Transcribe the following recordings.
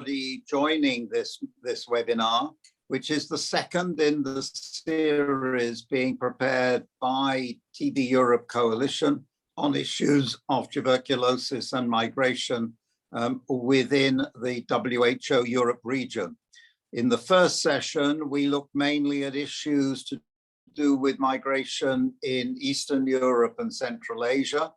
everybody joining this webinar, which is the second in the series being prepared by TB Europe Coalition on issues of tuberculosis and migration within the WHO Europe region. In the first session, we looked mainly at issues to do with migration in Eastern Europe and Central Asia.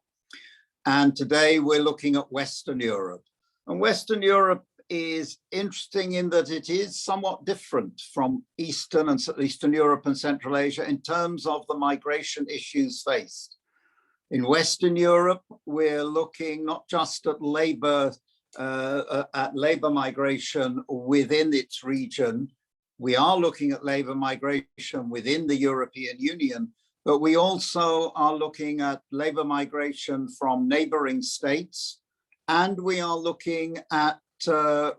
And today we're looking at Western Europe. And Western Europe is interesting in that it is somewhat different from Eastern Europe and Central Asia in terms of the migration issues faced. In Western Europe, we're looking not just at labor migration within its region. We are looking at labor migration within the European Union, but we also are looking at labor migration from neighboring states, and we are looking at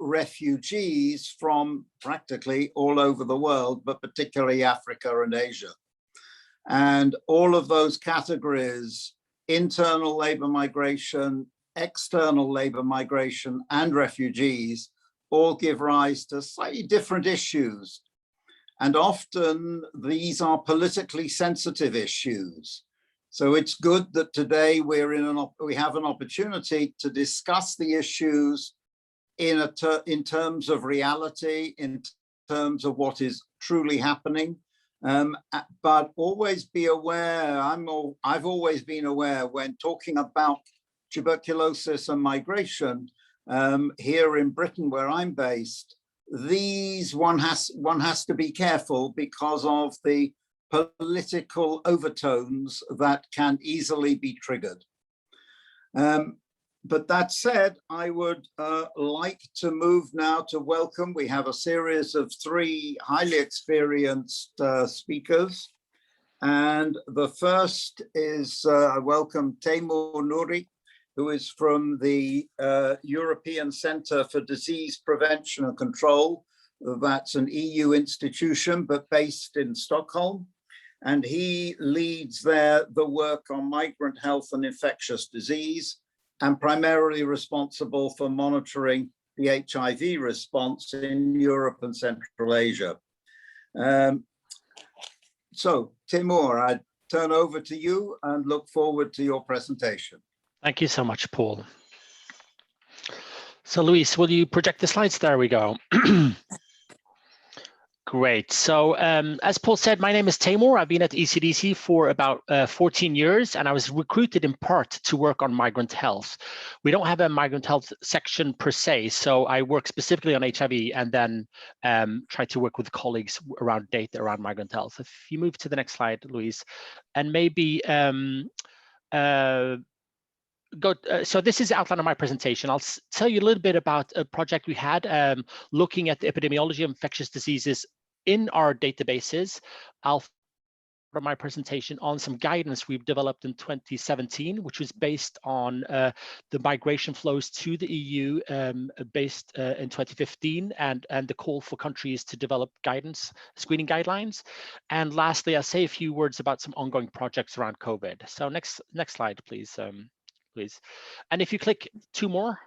refugees from practically all over the world, but particularly Africa and Asia. And all of those categories, internal labor migration, external labor migration, and refugees, all give rise to slightly different issues. And often these are politically sensitive issues. So it's good that today we have an opportunity to discuss the issues in terms of reality, in terms of what is truly happening. But always be aware, I've always been aware when talking about tuberculosis and migration here in Britain, where I'm based, one has to be careful because of the political overtones that can easily be triggered. But that said, I would like to move now to welcome. We have a series of 3 highly experienced speakers. And the first is I welcome Teimour Nouri, who is from the European Centre for Disease Prevention and Control. That's an EU institution, but based in Stockholm. And he leads there the work on migrant health and infectious disease, and primarily responsible for monitoring the HIV response in Europe and Central Asia. So, Teimour, I turn over to you and look forward to your presentation. Thank you so much, Paul. So, Luis, will you project the slides? There we go. Great. So as Paul said, my name is Teimour. I've been at ECDC for about 14 years, and I was recruited in part to work on migrant health. We don't have a migrant health section per se, so I work specifically on HIV and then try to work with colleagues around data around migrant health. If you move to the next slide, Luis, and maybe so this is the outline of my presentation. I'll tell you a little bit about a project we had looking at the epidemiology of infectious diseases in our databases. I'll start my presentation on some guidance we've developed in 2017, which was based on the migration flows to the EU based in 2015 and the call for countries to develop guidance, screening guidelines. And lastly, I'll say a few words about some ongoing projects around COVID. So next slide, please. Please. And if you click 2 more.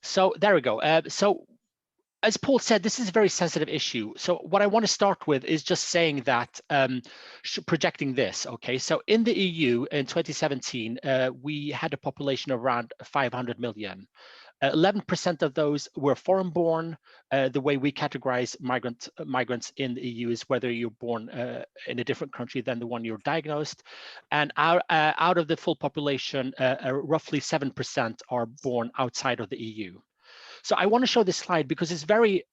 So there we go. So as Paul said, this is a very sensitive issue. So what I want to start with is just saying that, projecting this, okay? So in the EU in 2017, we had a population of around 500 million. 11% of those were foreign-born. The way we categorize migrants in the EU is whether you're born in a different country than the one you're diagnosed. And out of the full population, roughly 7% are born outside of the EU. So I want to show this slide because it's very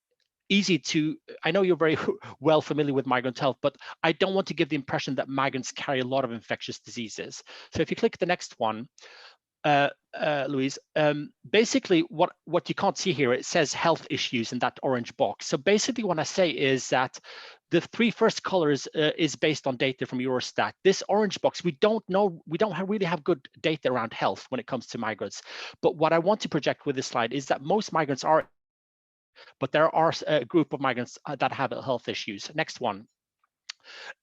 easy to, I know you're very well familiar with migrant health, but I don't want to give the impression that migrants carry a lot of infectious diseases. So if you click the next one, Louise, basically what you can't see here, it says health issues in that orange box. So basically what I say is that the 3 first colors is based on data from Eurostat. This orange box, we don't really have good data around health when it comes to migrants. But what I want to project with this slide is that most migrants are, but there are a group of migrants that have health issues. Next one.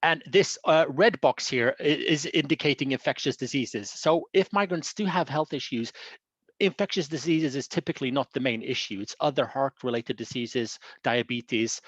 And this red box here is indicating infectious diseases. So if migrants do have health issues, infectious diseases is typically not the main issue. It's other heart-related diseases, diabetes,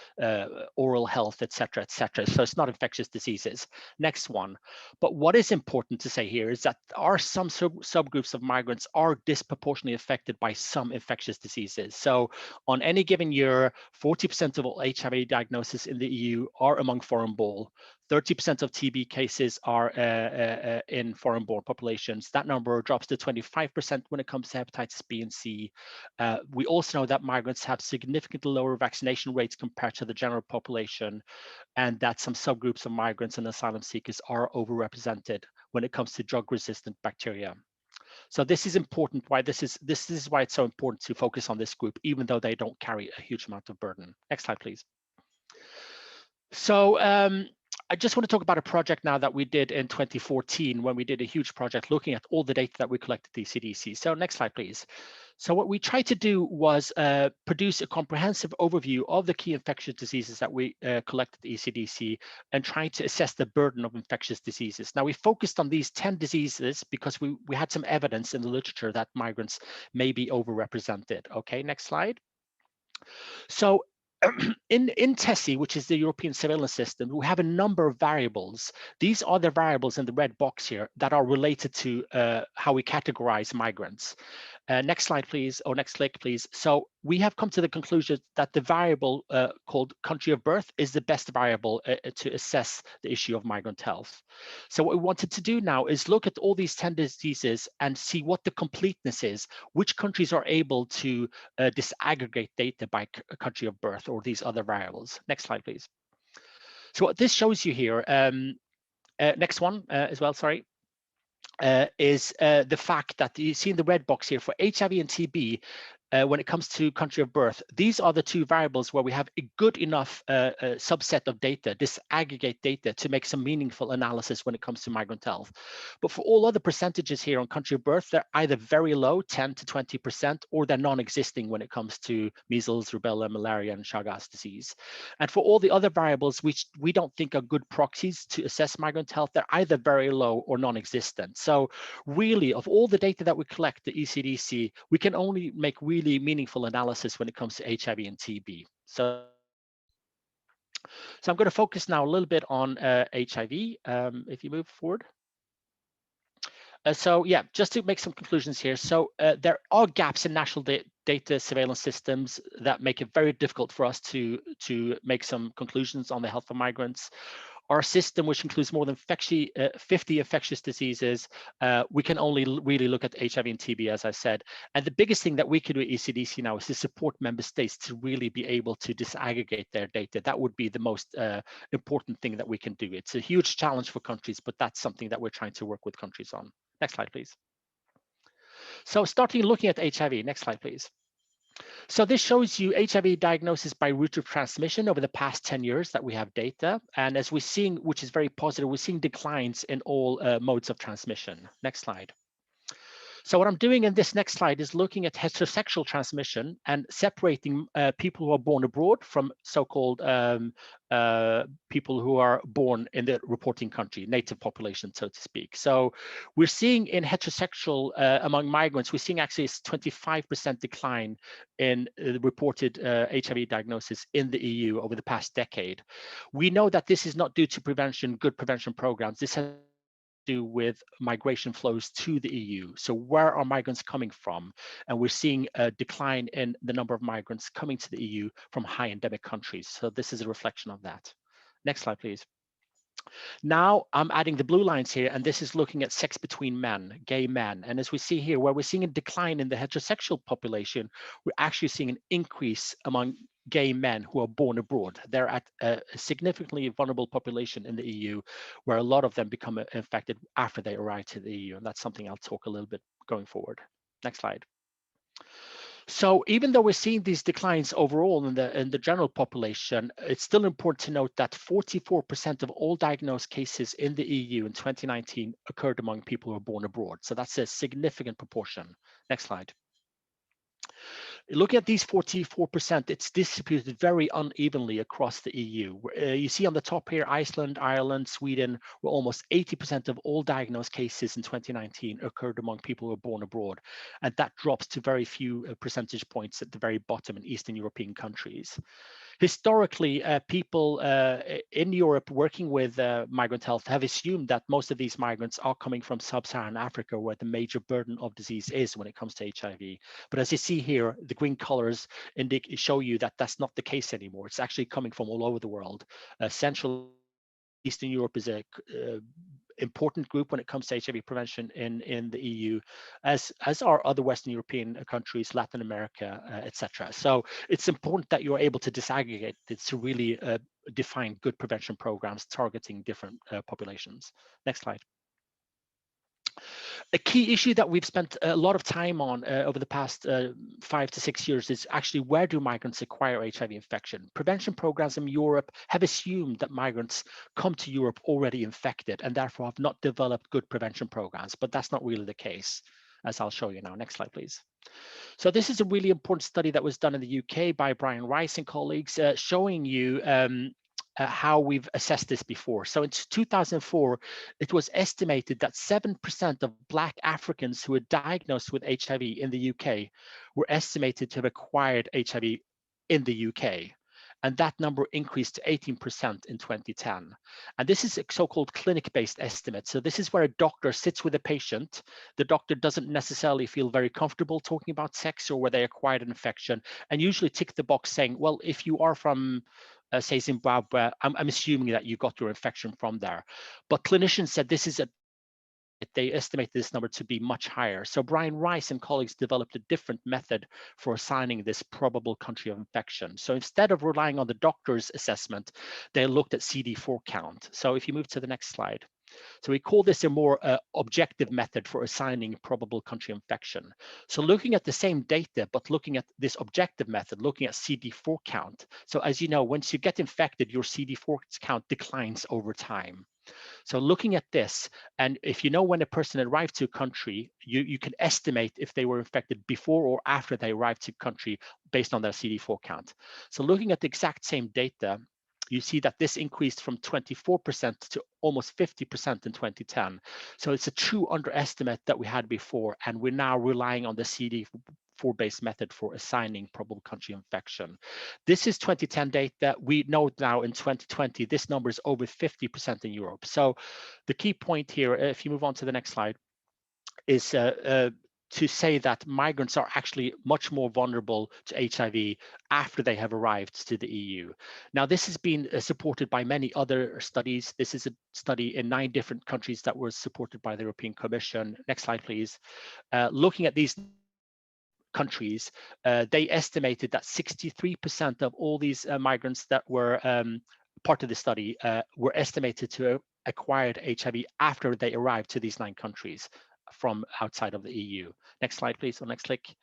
oral health, etc., etc. So it's not infectious diseases. Next one. But what is important to say here is that there are some subgroups of migrants are disproportionately affected by some infectious diseases. So on any given year, 40% of all HIV diagnoses in the EU are among foreign-born. 30% of TB cases are in foreign-born populations. That number drops to 25% when it comes to hepatitis B and C. We also know that migrants have significantly lower vaccination rates compared to the general population, and that some subgroups of migrants and asylum seekers are overrepresented when it comes to drug-resistant bacteria. So this is important. Why this is why it's so important to focus on this group, even though they don't carry a huge amount of burden. Next slide, please. So I just want to talk about a project now that we did in 2014 when we did a huge project looking at all the data that we collected at the ECDC. So next slide, please. So what we tried to do was produce a comprehensive overview of the key infectious diseases that we collected at the ECDC and trying to assess the burden of infectious diseases. Now we focused on these 10 diseases because we had some evidence in the literature that migrants may be overrepresented. Okay, next slide. So in TESI, which is the European surveillance system, we have a number of variables. These are the variables in the red box here that are related to how we categorize migrants. Next slide, please, or next click, please. So we have come to the conclusion that the variable called country of birth is the best variable to assess the issue of migrant health. So what we wanted to do now is look at all these 10 diseases and see what the completeness is, which countries are able to disaggregate data by country of birth or these other variables. Next slide, please. So what this shows you here, next one as well, sorry. Is the fact that you see in the red box here for HIV and TB, when it comes to country of birth, these are the two variables where we have a good enough subset of data, disaggregate data to make some meaningful analysis when it comes to migrant health. But for all other percentages here on country of birth, they're either very low, 10 to 20%, or they're non-existing when it comes to measles, rubella, malaria, and Chagas disease. And for all the other variables, which we don't think are good proxies to assess migrant health, they're either very low or non-existent. So really, of all the data that we collect, the ECDC, we can only make really meaningful analysis when it comes to HIV and TB. So I'm going to focus now a little bit on HIV, if you move forward. So yeah, just to make some conclusions here. So there are gaps in national data surveillance systems that make it very difficult for us to make some conclusions on the health of migrants. Our system, which includes more than 50 infectious diseases, we can only really look at HIV and TB, as I said. And the biggest thing that we can do at ECDC now is to support member states to really be able to disaggregate their data. That would be the most important thing that we can do. It's a huge challenge for countries, but that's something that we're trying to work with countries on. Next slide, please. So starting looking at HIV, next slide, please. So this shows you HIV diagnosis by route of transmission over the past 10 years that we have data. And as we're seeing, which is very positive, we're seeing declines in all modes of transmission. Next slide. So what I'm doing in this next slide is looking at heterosexual transmission and separating people who are born abroad from so-called people who are born in the reporting country, native population, so to speak. So we're seeing in heterosexual, among migrants, we're seeing actually a 25% decline in the reported HIV diagnosis in the EU over the past decade. We know that this is not due to good prevention programs. This has do with migration flows to the EU. So where are migrants coming from? And we're seeing a decline in the number of migrants coming to the EU from high endemic countries. So this is a reflection of that. Next slide, please. Now I'm adding the blue lines here, and this is looking at sex between men, gay men. And as we see here, where we're seeing a decline in the heterosexual population, we're actually seeing an increase among gay men who are born abroad. They're at a significantly vulnerable population in the EU, where a lot of them become infected after they arrive to the EU. And that's something I'll talk a little bit going forward. Next slide. So even though we're seeing these declines overall in the general population, it's still important to note that 44% of all diagnosed cases in the EU in 2019 occurred among people who are born abroad. So that's a significant proportion. Next slide. Looking at these 44%, it's distributed very unevenly across the EU. You see on the top here, Iceland, Ireland, Sweden, where almost 80% of all diagnosed cases in 2019 occurred among people who were born abroad. And that drops to very few percentage points at the very bottom in Eastern European countries. Historically, people in Europe working with migrant health have assumed that most of these migrants are coming from sub-Saharan Africa, where the major burden of disease is when it comes to HIV. But as you see here, the green colors show you that that's not the case anymore. It's actually coming from all over the world. Central Eastern Europe is a important group when it comes to HIV prevention in the EU, as are other Western European countries, Latin America, etc. So it's important that you're able to disaggregate it to really define good prevention programs targeting different populations. Next slide. A key issue that we've spent a lot of time on over the past 5 to 6 years is actually, where do migrants acquire HIV infection? Prevention programs in Europe have assumed that migrants come to Europe already infected and therefore have not developed good prevention programs, but that's not really the case, as I'll show you now. Next slide, please. So this is a really important study that was done in the UK by Brian Rice and colleagues, showing you how we've assessed this before. So in 2004, it was estimated that 7% of Black Africans who were diagnosed with HIV in the UK were estimated to have acquired HIV in the UK. And that number increased to 18% in 2010. And this is a so-called clinic-based estimate. So this is where a doctor sits with a patient. The doctor doesn't necessarily feel very comfortable talking about sex or where they acquired an infection, and usually tick the box saying, well, if you are from say Zimbabwe, I'm assuming that you got your infection from there. But clinicians said this is they estimate this number to be much higher. So Brian Rice and colleagues developed a different method for assigning this probable country of infection. So instead of relying on the doctor's assessment, they looked at CD4 count. So if you move to the next slide. So we call this a more objective method for assigning probable country infection. So looking at the same data, but looking at this objective method, looking at CD4 count. So as you know, once you get infected, your CD4 count declines over time. So looking at this, and if you know when a person arrived to a country, you can estimate if they were infected before or after they arrived to country based on their CD4 count. So looking at the exact same data, you see that this increased from 24% to almost 50% in 2010. So it's a true underestimate that we had before, and we're now relying on the CD4-based method for assigning probable country infection. This is 2010 data. We know now in 2020, this number is over 50% in Europe. So the key point here, if you move on to the next slide, is to say that migrants are actually much more vulnerable to HIV after they have arrived to the EU. Now, this has been supported by many other studies. This is a study in 9 different countries that was supported by the European Commission. Next slide, please. Looking at these countries, they estimated that 63% of all these migrants that were part of the study were estimated to have acquired HIV after they arrived to these 9 countries from outside of the EU. Next slide, please, or next click.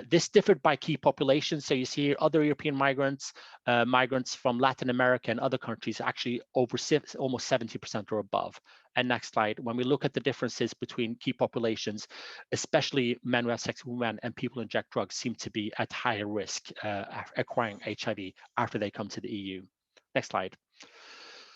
This differed by key populations. So you see here other European migrants, migrants from Latin America and other countries, actually over almost 70% or above. And next slide, when we look at the differences between key populations, especially men who have sex with men and people who inject drugs seem to be at higher risk acquiring HIV after they come to the EU. Next slide.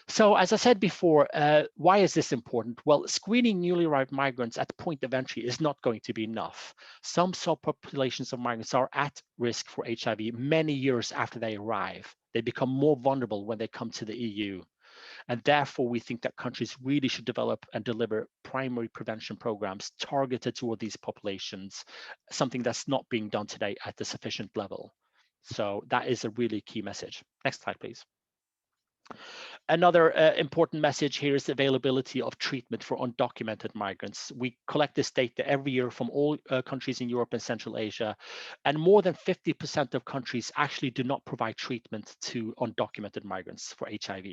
So as I said before, why is this important? Well, screening newly arrived migrants at the point of entry is not going to be enough. Some subpopulations of migrants are at risk for HIV many years after they arrive. They become more vulnerable when they come to the EU. And therefore, we think that countries really should develop and deliver primary prevention programs targeted toward these populations, something that's not being done today at the sufficient level. So that is a really key message. Next slide, please. Another important message here is the availability of treatment for undocumented migrants. We collect this data every year from all countries in Europe and Central Asia, and more than 50% of countries actually do not provide treatment to undocumented migrants for HIV.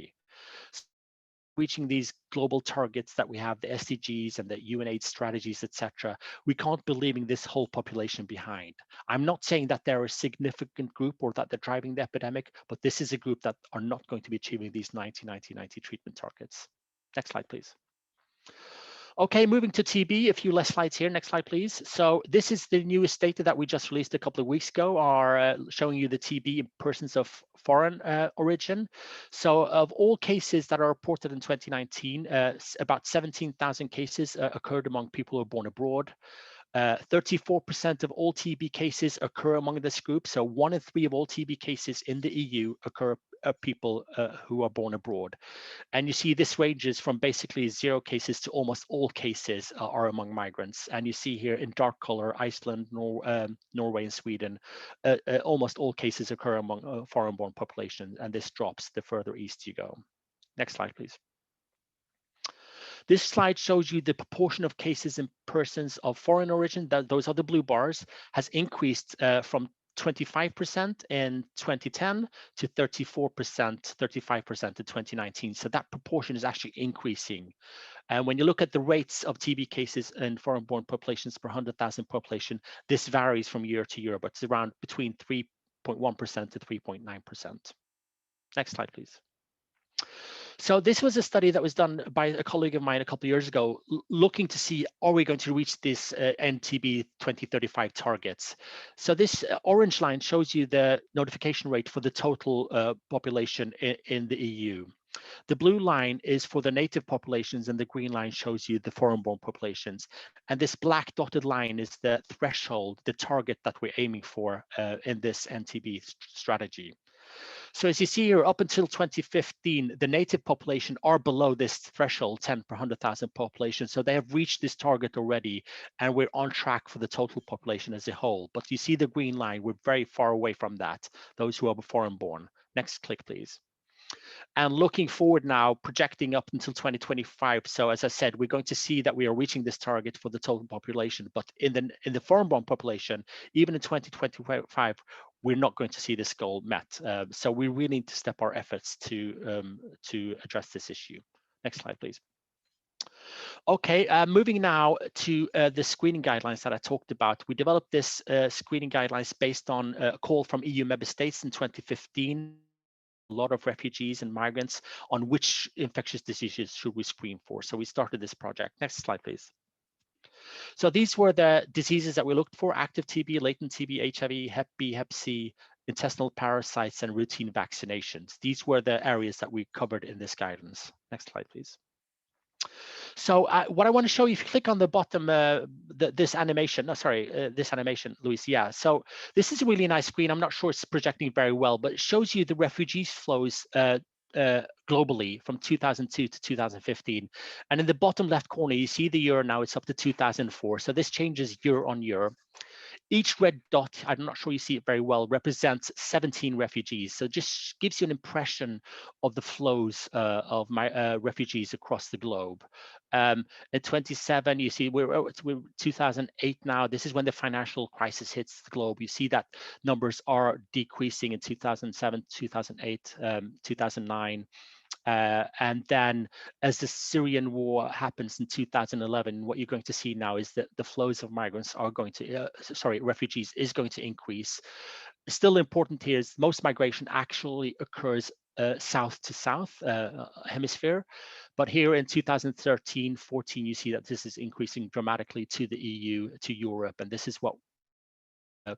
Reaching these global targets that we have, the SDGs and the UNAIDS strategies, etc., we can't be leaving this whole population behind. I'm not saying that they're a significant group or that they're driving the epidemic, but this is a group that are not going to be achieving these 90-90-90 treatment targets. Next slide, please. Okay, moving to TB, a few less slides here. Next slide, please. So this is the newest data that we just released a couple of weeks ago, are showing you the TB in persons of foreign origin. So of all cases that are reported in 2019, about 17,000 cases occurred among people who were born abroad. 34% of all TB cases occur among this group. So 1 in 3 of all TB cases in the EU occur people who are born abroad. And you see this ranges from basically 0 cases to almost all cases are among migrants. And you see here in dark color, Iceland, Norway, and Sweden, almost all cases occur among foreign-born population, and this drops the further east you go. Next slide, please. This slide shows you the proportion of cases in persons of foreign origin, those are the blue bars, has increased from 25% in 2010 to 34%, 35% in 2019. So that proportion is actually increasing. And when you look at the rates of TB cases in foreign-born populations per 100,000 population, this varies from year to year, but it's around between 3.1% to 3.9%. Next slide, please. So this was a study that was done by a colleague of mine a couple of years ago, looking to see, are we going to reach this NTB 2035 targets? So this orange line shows you the notification rate for the total population in the EU. The blue line is for the native populations, and the green line shows you the foreign-born populations. And this black dotted line is the threshold, the target that we're aiming for in this NTB strategy. So as you see here, up until 2015, the native population are below this threshold, 10 per 100,000 population. So they have reached this target already, and we're on track for the total population as a whole. But you see the green line, we're very far away from that, those who are foreign born. Next click, please. And looking forward now, projecting up until 2025. So as I said, we're going to see that we are reaching this target for the total population. But in the foreign-born population, even in 2025, we're not going to see this goal met. So we really need to step our efforts to address this issue. Next slide, please. Okay, moving now to the screening guidelines that I talked about. We developed this screening guidelines based on a call from EU member states in 2015. A lot of refugees and migrants on which infectious diseases should we screen for. So we started this project. Next slide, please. So these were the diseases that we looked for: active TB, latent TB, HIV, Hep B, Hep C, intestinal parasites, and routine vaccinations. These were the areas that we covered in this guidance. Next slide, please. So what I want to show you, if you click on the bottom, this animation, this animation, Luis, yeah. So this is a really nice screen. I'm not sure it's projecting very well, but it shows you the refugee flows globally from 2002 to 2015. And in the bottom left corner, you see the year now, it's up to 2004. So this changes year on year. Each red dot, I'm not sure you see it very well, represents 17 refugees. So just gives you an impression of the flows of refugees across the globe. At 27, you see we're 2008 now. This is when the financial crisis hits the globe. You see that numbers are decreasing in 2007, 2008, 2009. And then as the Syrian war happens in 2011, what you're going to see now is that the flows of migrants are going to, refugees is going to increase. Still important here is most migration actually occurs south to south hemisphere. But here in 2013, 14, you see that this is increasing dramatically to the EU, to Europe. And this is what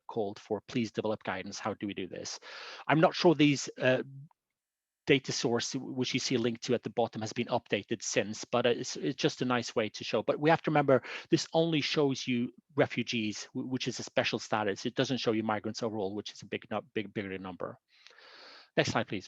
called for, please develop guidance. How do we do this? I'm not sure these data source, which you see a link to at the bottom, has been updated since, but it's just a nice way to show. But we have to remember, this only shows you refugees, which is a special status. It doesn't show you migrants overall, which is a bigger number. Next slide, please.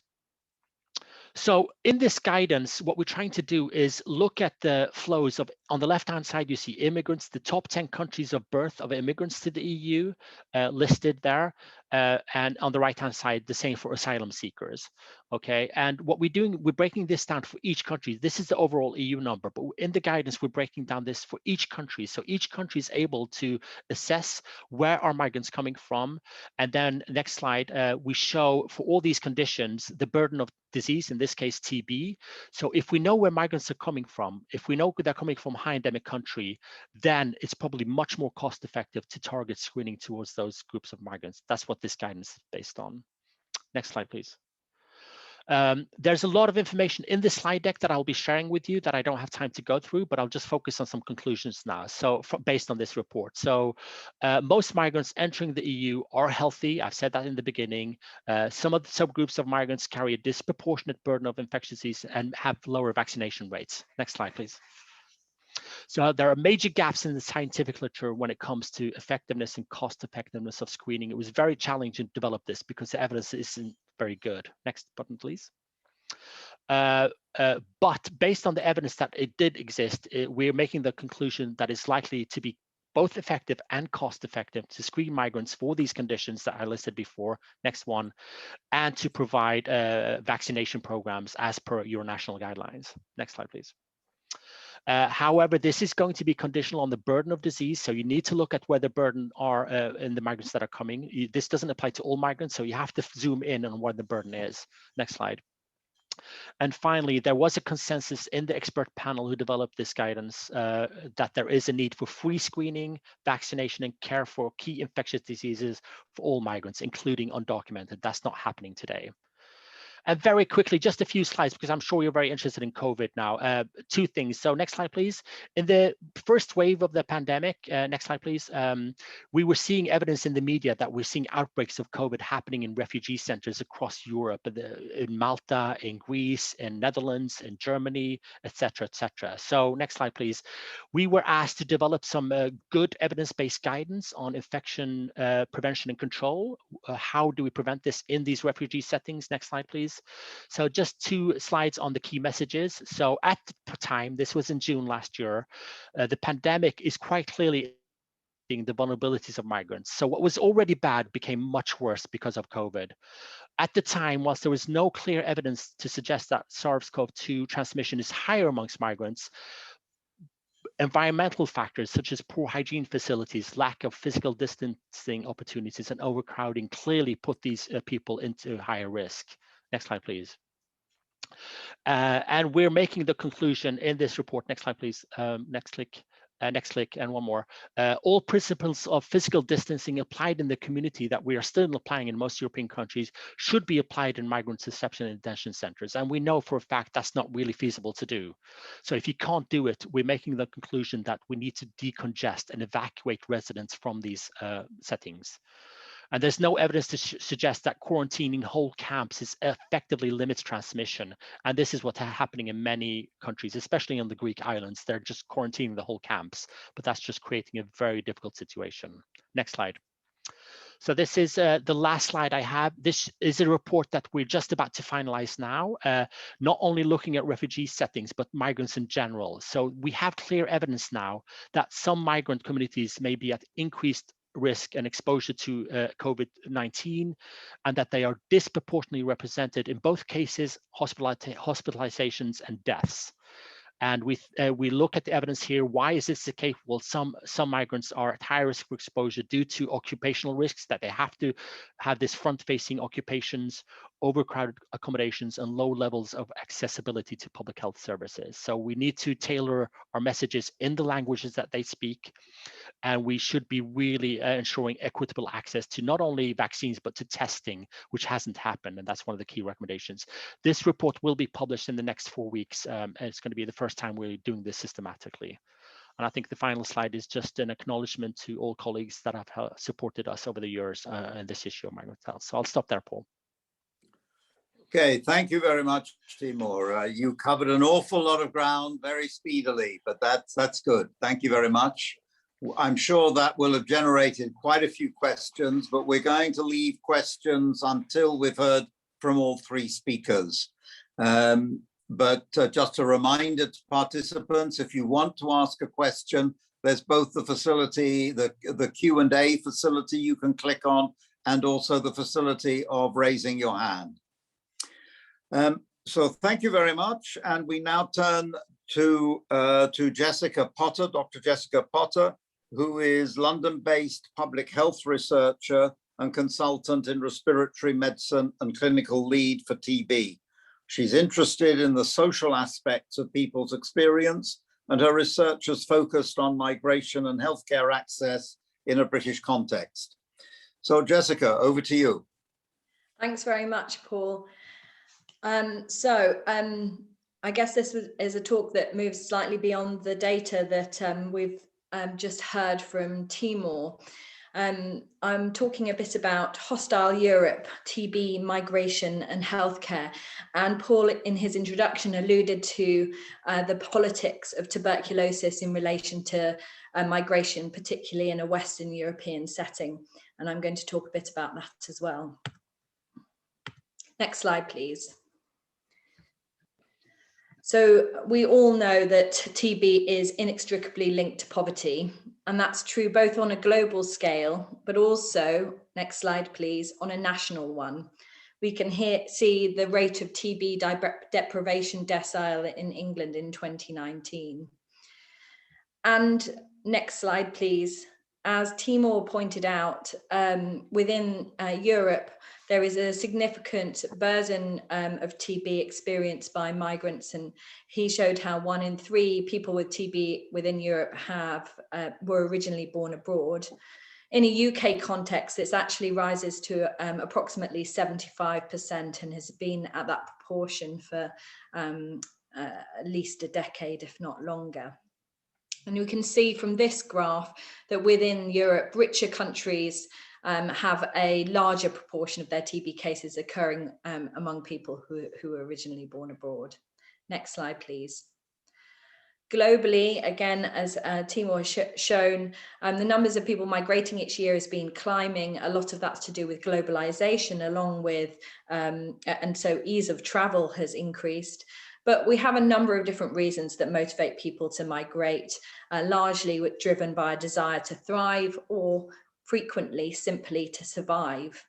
So in this guidance, what we're trying to do is look at the flows of, on the left-hand side, you see immigrants, the top 10 countries of birth of immigrants to the EU listed there. And on the right-hand side, the same for asylum seekers. Okay, and what we're doing, we're breaking this down for each country. This is the overall EU number, but in the guidance, we're breaking down this for each country. So each country is able to assess where are migrants coming from. And then next slide, we show for all these conditions, the burden of disease, in this case, TB. So if we know where migrants are coming from, if we know they're coming from a high endemic country, then it's probably much more cost effective to target screening towards those groups of migrants. That's what this guidance is based on. Next slide, please. There's a lot of information in this slide deck that I'll be sharing with you that I don't have time to go through, but I'll just focus on some conclusions now. So based on this report. So most migrants entering the EU are healthy. I've said that in the beginning. Some of the subgroups of migrants carry a disproportionate burden of infectious disease and have lower vaccination rates. Next slide, please. So there are major gaps in the scientific literature when it comes to effectiveness and cost effectiveness of screening. It was very challenging to develop this because the evidence isn't very good. Next button, please. But based on the evidence that it did exist, we're making the conclusion that it's likely to be both effective and cost effective to screen migrants for these conditions that I listed before. Next one, and to provide vaccination programs as per your national guidelines. Next slide, please. However, this is going to be conditional on the burden of disease. So you need to look at where the burden are in the migrants that are coming. This doesn't apply to all migrants, so you have to zoom in on where the burden is. Next slide. And finally, there was a consensus in the expert panel who developed this guidance that there is a need for free screening, vaccination, and care for key infectious diseases for all migrants, including undocumented. That's not happening today. And very quickly, just a few slides, because I'm sure you're very interested in COVID now. Two things. So next slide, please. In the first wave of the pandemic, next slide, please. We were seeing evidence in the media that we're seeing outbreaks of COVID happening in refugee centers across Europe, in Malta, in Greece, in Netherlands, in Germany, etc., etc. So next slide, please. We were asked to develop some good evidence-based guidance on infection prevention and control. How do we prevent this in these refugee settings? Next slide, please. So just two slides on the key messages. So at the time, this was in June last year, the pandemic is quite clearly the vulnerabilities of migrants. So what was already bad became much worse because of COVID. At the time, whilst there was no clear evidence to suggest that SARS-CoV-2 transmission is higher amongst migrants, environmental factors such as poor hygiene facilities, lack of physical distancing opportunities, and overcrowding clearly put these people into higher risk. Next slide, please. And we're making the conclusion in this report. Next slide, please. Next click, and one more. All principles of physical distancing applied in the community that we are still applying in most European countries should be applied in migrant reception and detention centers. And we know for a fact that's not really feasible to do. So if you can't do it, we're making the conclusion that we need to decongest and evacuate residents from these settings. And there's no evidence to suggest that quarantining whole camps effectively limits transmission. And this is what's happening in many countries, especially on the Greek islands. They're just quarantining the whole camps, but that's just creating a very difficult situation. Next slide. So this is the last slide I have. This is a report that we're just about to finalize now, not only looking at refugee settings, but migrants in general. So we have clear evidence now that some migrant communities may be at increased risk and exposure to COVID-19, and that they are disproportionately represented in both cases, hospitalizations and deaths. And we look at the evidence here. Why is this the case? Well, some migrants are at high risk for exposure due to occupational risks, that they have to have this front-facing occupations, overcrowded accommodations, and low levels of accessibility to public health services. So we need to tailor our messages in the languages that they speak. And we should be really ensuring equitable access to not only vaccines, but to testing, which hasn't happened. And that's one of the key recommendations. This report will be published in the next 4 weeks. And it's going to be the first time we're doing this systematically. And I think the final slide is just an acknowledgement to all colleagues that have supported us over the years in this issue of migrant health. So I'll stop there, Paul. Okay, thank you very much, Timur. You covered an awful lot of ground very speedily, but that's good. Thank you very much. I'm sure that will have generated quite a few questions, but we're going to leave questions until we've heard from all three speakers. But just a reminder to participants, if you want to ask a question, there's both the facility, the Q&A facility you can click on, and also the facility of raising your hand. So thank you very much. And we now turn to Jessica Potter, Dr. Jessica Potter, who is London-based public health researcher and consultant in respiratory medicine and clinical lead for TB. She's interested in the social aspects of people's experience, and her research has focused on migration and healthcare access in a British context. So Jessica, over to you. Thanks very much, Paul. I guess this is a talk that moves slightly beyond the data that we've just heard from Timor. I'm talking a bit about hostile Europe, TB, migration and healthcare. And Paul, in his introduction, alluded to the politics of tuberculosis in relation to migration, particularly in a Western European setting. And I'm going to talk a bit about that as well. Next slide, please. So we all know that TB is inextricably linked to poverty, and that's true both on a global scale, but also, next slide please, on a national one. We can see the rate of TB deprivation decile in England in 2019. And next slide please. As Timor pointed out, within Europe, there is a significant burden of TB experienced by migrants, and he showed how 1 in 3 people with TB within Europe were originally born abroad. In a UK context, this actually rises to approximately 75% and has been at that proportion for at least a decade, if not longer. And we can see from this graph that within Europe, richer countries have a larger proportion of their TB cases occurring among people who were originally born abroad. Next slide, please. Globally, again, as Timor has shown, the numbers of people migrating each year has been climbing. A lot of that's to do with globalization, along with, and so ease of travel has increased. But we have a number of different reasons that motivate people to migrate, largely driven by a desire to thrive or frequently simply to survive.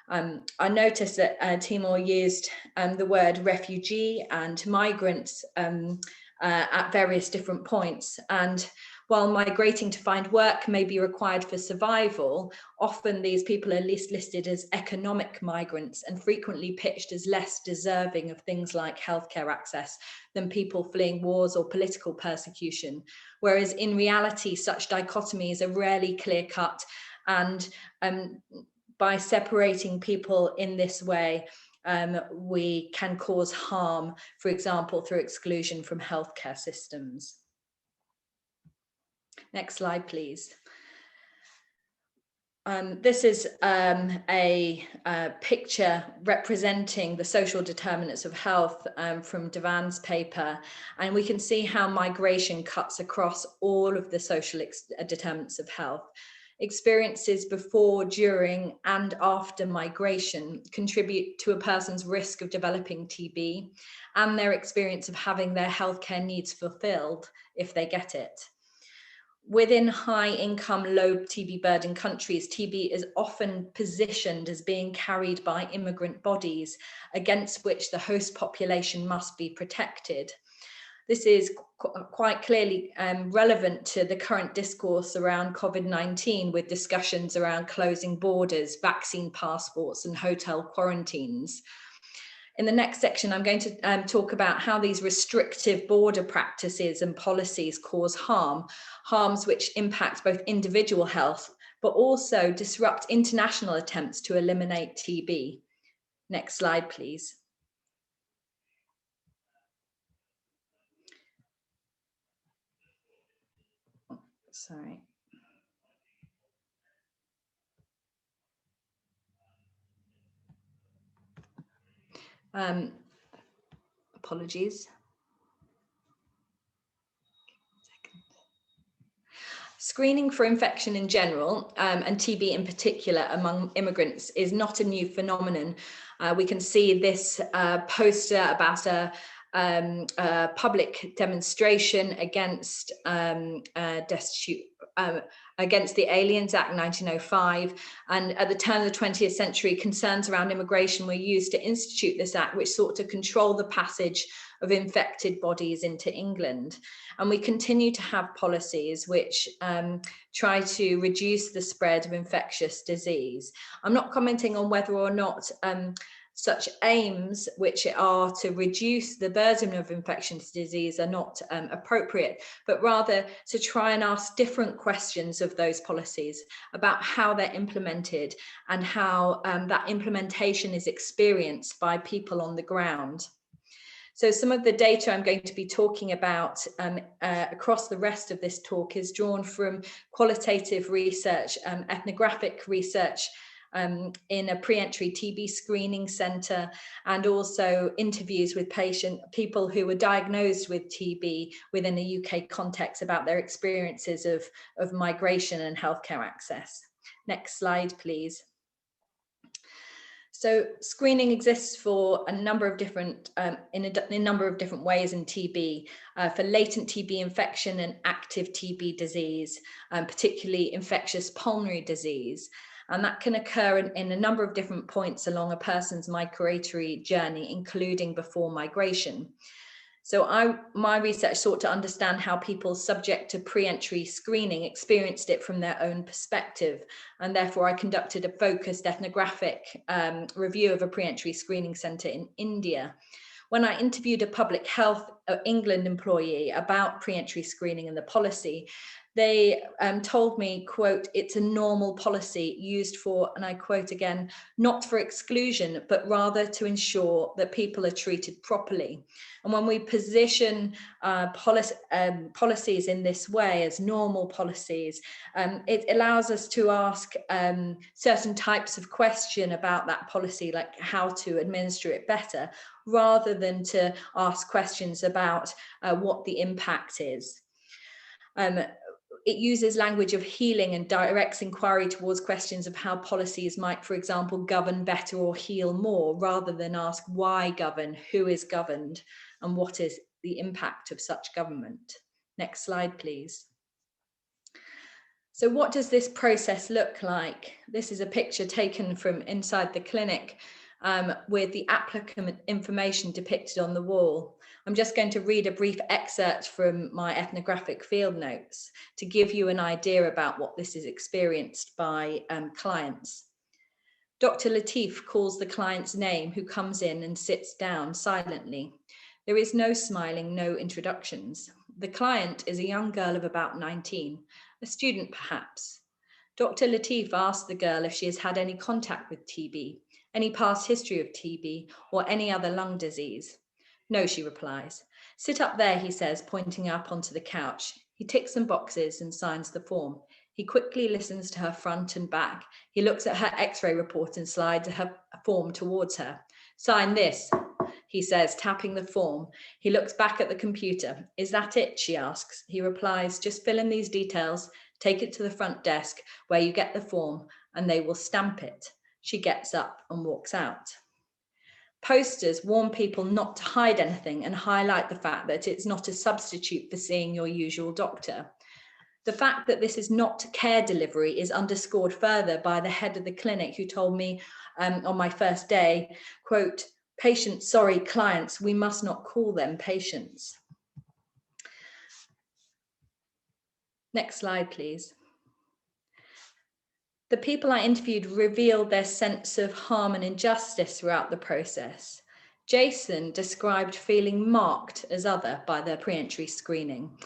I noticed that Timor used the word refugee and migrants at various different points. And while migrating to find work may be required for survival, often these people are listed as economic migrants and frequently pitched as less deserving of things like healthcare access than people fleeing wars or political persecution. Whereas in reality, such dichotomies are rarely clear-cut, and by separating people in this way, we can cause harm, for example, through exclusion from healthcare systems. Next slide, please. This is a picture representing the social determinants of health from Devan's paper, and we can see how migration cuts across all of the social determinants of health. Experiences before, during, and after migration contribute to a person's risk of developing TB and their experience of having their healthcare needs fulfilled if they get it. Within high income, low TB burden countries, TB is often positioned as being carried by immigrant bodies against which the host population must be protected. This is quite clearly relevant to the current discourse around COVID-19, with discussions around closing borders, vaccine passports, and hotel quarantines. In the next section, I'm going to talk about how these restrictive border practices and policies cause harms which impact both individual health, but also disrupt international attempts to eliminate TB. Next slide, please. Sorry. Apologies. Screening for infection in general, and TB in particular among immigrants, is not a new phenomenon. We can see this poster about a public demonstration against against the Aliens Act 1905, and at the turn of the 20th century, concerns around immigration were used to institute this act, which sought to control the passage of infected bodies into England. And we continue to have policies which try to reduce the spread of infectious disease. I'm not commenting on whether or not Such aims, which are to reduce the burden of infectious disease, are not appropriate, but rather to try and ask different questions of those policies about how they're implemented and how that implementation is experienced by people on the ground. So some of the data I'm going to be talking about across the rest of this talk is drawn from qualitative research, ethnographic research, in a pre-entry TB screening centre, and also interviews with people who were diagnosed with TB within a UK context about their experiences of migration and healthcare access. Next slide, please. So screening exists for a number of different, in a number of different ways in TB, for latent TB infection and active TB disease, particularly infectious pulmonary disease. And that can occur in a number of different points along a person's migratory journey, including before migration. So my research sought to understand how people subject to pre-entry screening experienced it from their own perspective. And therefore I conducted a focused ethnographic review of a pre-entry screening centre in India. When I interviewed a Public Health England employee about pre-entry screening and the policy, they told me, quote, "It's a normal policy used for," and I quote again, "not for exclusion, but rather to ensure that people are treated properly." And when we position policies in this way as normal policies, it allows us to ask certain types of question about that policy, like how to administer it better, rather than to ask questions about what the impact is. It uses language of healing and directs inquiry towards questions of how policies might, for example, govern better or heal more, rather than ask why govern, who is governed, and what is the impact of such government. Next slide, please. So what does this process look like? This is a picture taken from inside the clinic with the applicant information depicted on the wall. I'm just going to read a brief excerpt from my ethnographic field notes to give you an idea about what this is experienced by clients. Dr. Latif calls the client's name, who comes in and sits down silently. There is no smiling, no introductions. The client is a young girl of about 19, a student perhaps. Dr. Latif asks the girl if she has had any contact with TB, any past history of TB, or any other lung disease. "No," she replies. "Sit up there," he says, pointing up onto the couch. He ticks some boxes and signs the form. He quickly listens to her front and back. He looks at her X-ray report and slides her form towards her. "Sign this," he says, tapping the form. He looks back at the computer. "Is that it?" she asks. He replies, "Just fill in these details, take it to the front desk where you get the form, and they will stamp it." She gets up and walks out. Posters warn people not to hide anything and highlight the fact that it's not a substitute for seeing your usual doctor. The fact that this is not care delivery is underscored further by the head of the clinic, who told me on my first day, quote, "Patients, sorry, clients, we must not call them patients." Next slide, please. The people I interviewed revealed their sense of harm and injustice throughout the process. Jason described feeling marked as other by their pre-entry screening.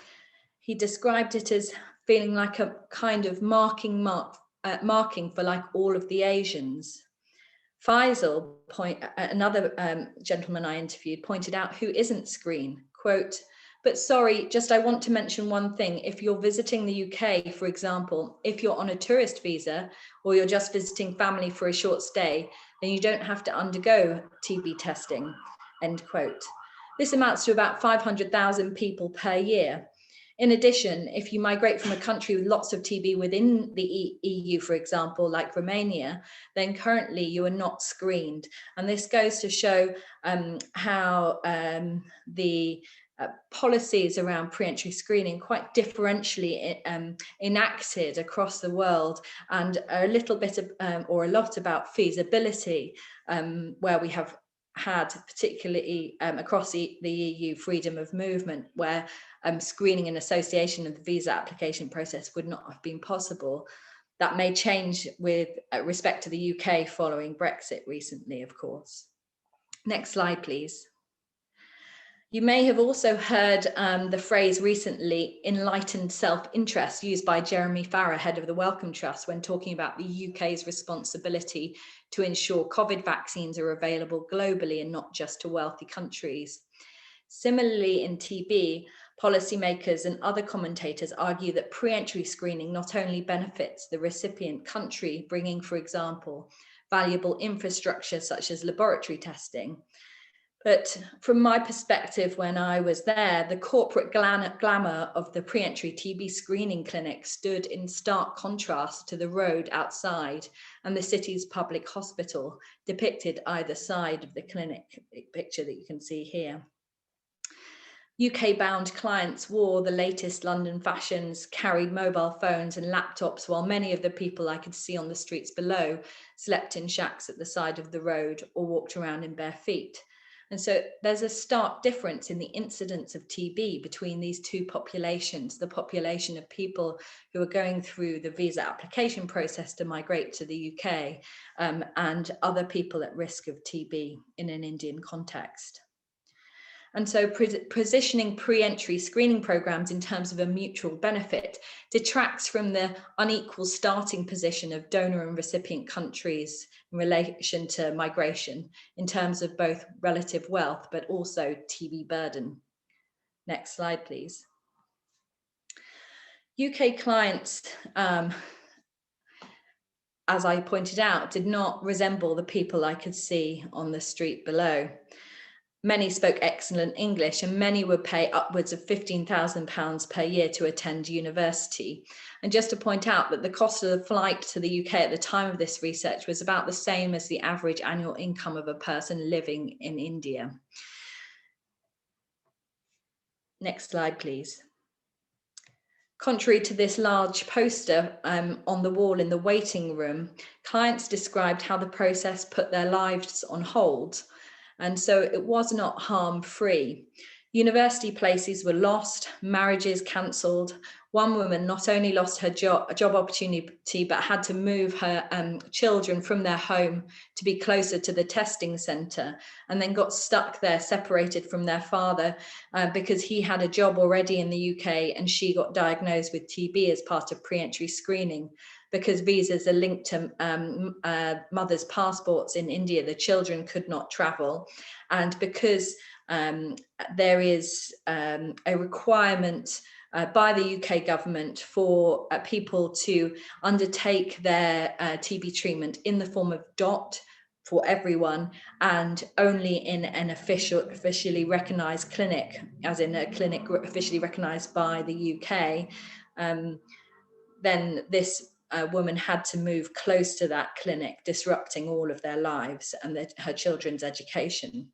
He described it as feeling like a kind of marking for like all of the Asians. Faisal, another gentleman I interviewed, pointed out who isn't screened, quote, "But sorry, just I want to mention one thing. If you're visiting the UK, for example, if you're on a tourist visa or you're just visiting family for a short stay, then you don't have to undergo TB testing," end quote. This amounts to about 500,000 people per year. In addition, if you migrate from a country with lots of TB within the EU, for example, like Romania, then currently you are not screened. And this goes to show how the policies around pre-entry screening quite differentially enacted across the world, and a little bit or a lot about feasibility, where we have had, particularly across the EU, freedom of movement, where screening and association of the visa application process would not have been possible. That may change with respect to the UK following Brexit recently, of course. Next slide, please. You may have also heard the phrase recently, enlightened self-interest, used by Jeremy Farrar, head of the Wellcome Trust, when talking about the UK's responsibility to ensure COVID vaccines are available globally and not just to wealthy countries. Similarly, in TB, policymakers and other commentators argue that pre-entry screening not only benefits the recipient country, bringing, for example, valuable infrastructure such as laboratory testing, but from my perspective, when I was there, the corporate glamour of the pre-entry TB screening clinic stood in stark contrast to the road outside and the city's public hospital depicted either side of the clinic picture that you can see here. UK-bound clients wore the latest London fashions, carried mobile phones and laptops, while many of the people I could see on the streets below slept in shacks at the side of the road or walked around in bare feet. And so there's a stark difference in the incidence of TB between these two populations, the population of people who are going through the visa application process to migrate to the UK and other people at risk of TB in an Indian context. And so positioning pre-entry screening programs in terms of a mutual benefit detracts from the unequal starting position of donor and recipient countries in relation to migration in terms of both relative wealth, but also TB burden. Next slide, please. UK clients, as I pointed out, did not resemble the people I could see on the street below. Many spoke excellent English and many would pay upwards of £15,000 per year to attend university. And just to point out that the cost of the flight to the UK at the time of this research was about the same as the average annual income of a person living in India. Next slide, please. Contrary to this large poster on the wall in the waiting room, clients described how the process put their lives on hold. And so it was not harm-free. University places were lost, marriages cancelled. One woman not only lost her job opportunity, but had to move her children from their home to be closer to the testing centre, and then got stuck there, separated from their father because he had a job already in the UK and she got diagnosed with TB as part of pre-entry screening. Because visas are linked to mothers' passports in India, the children could not travel. And because there is a requirement by the UK government for people to undertake their TB treatment in the form of DOT for everyone, and only in an officially recognised clinic, as in a clinic officially recognised by the UK, then this woman had to move close to that clinic, disrupting all of their lives and her children's education.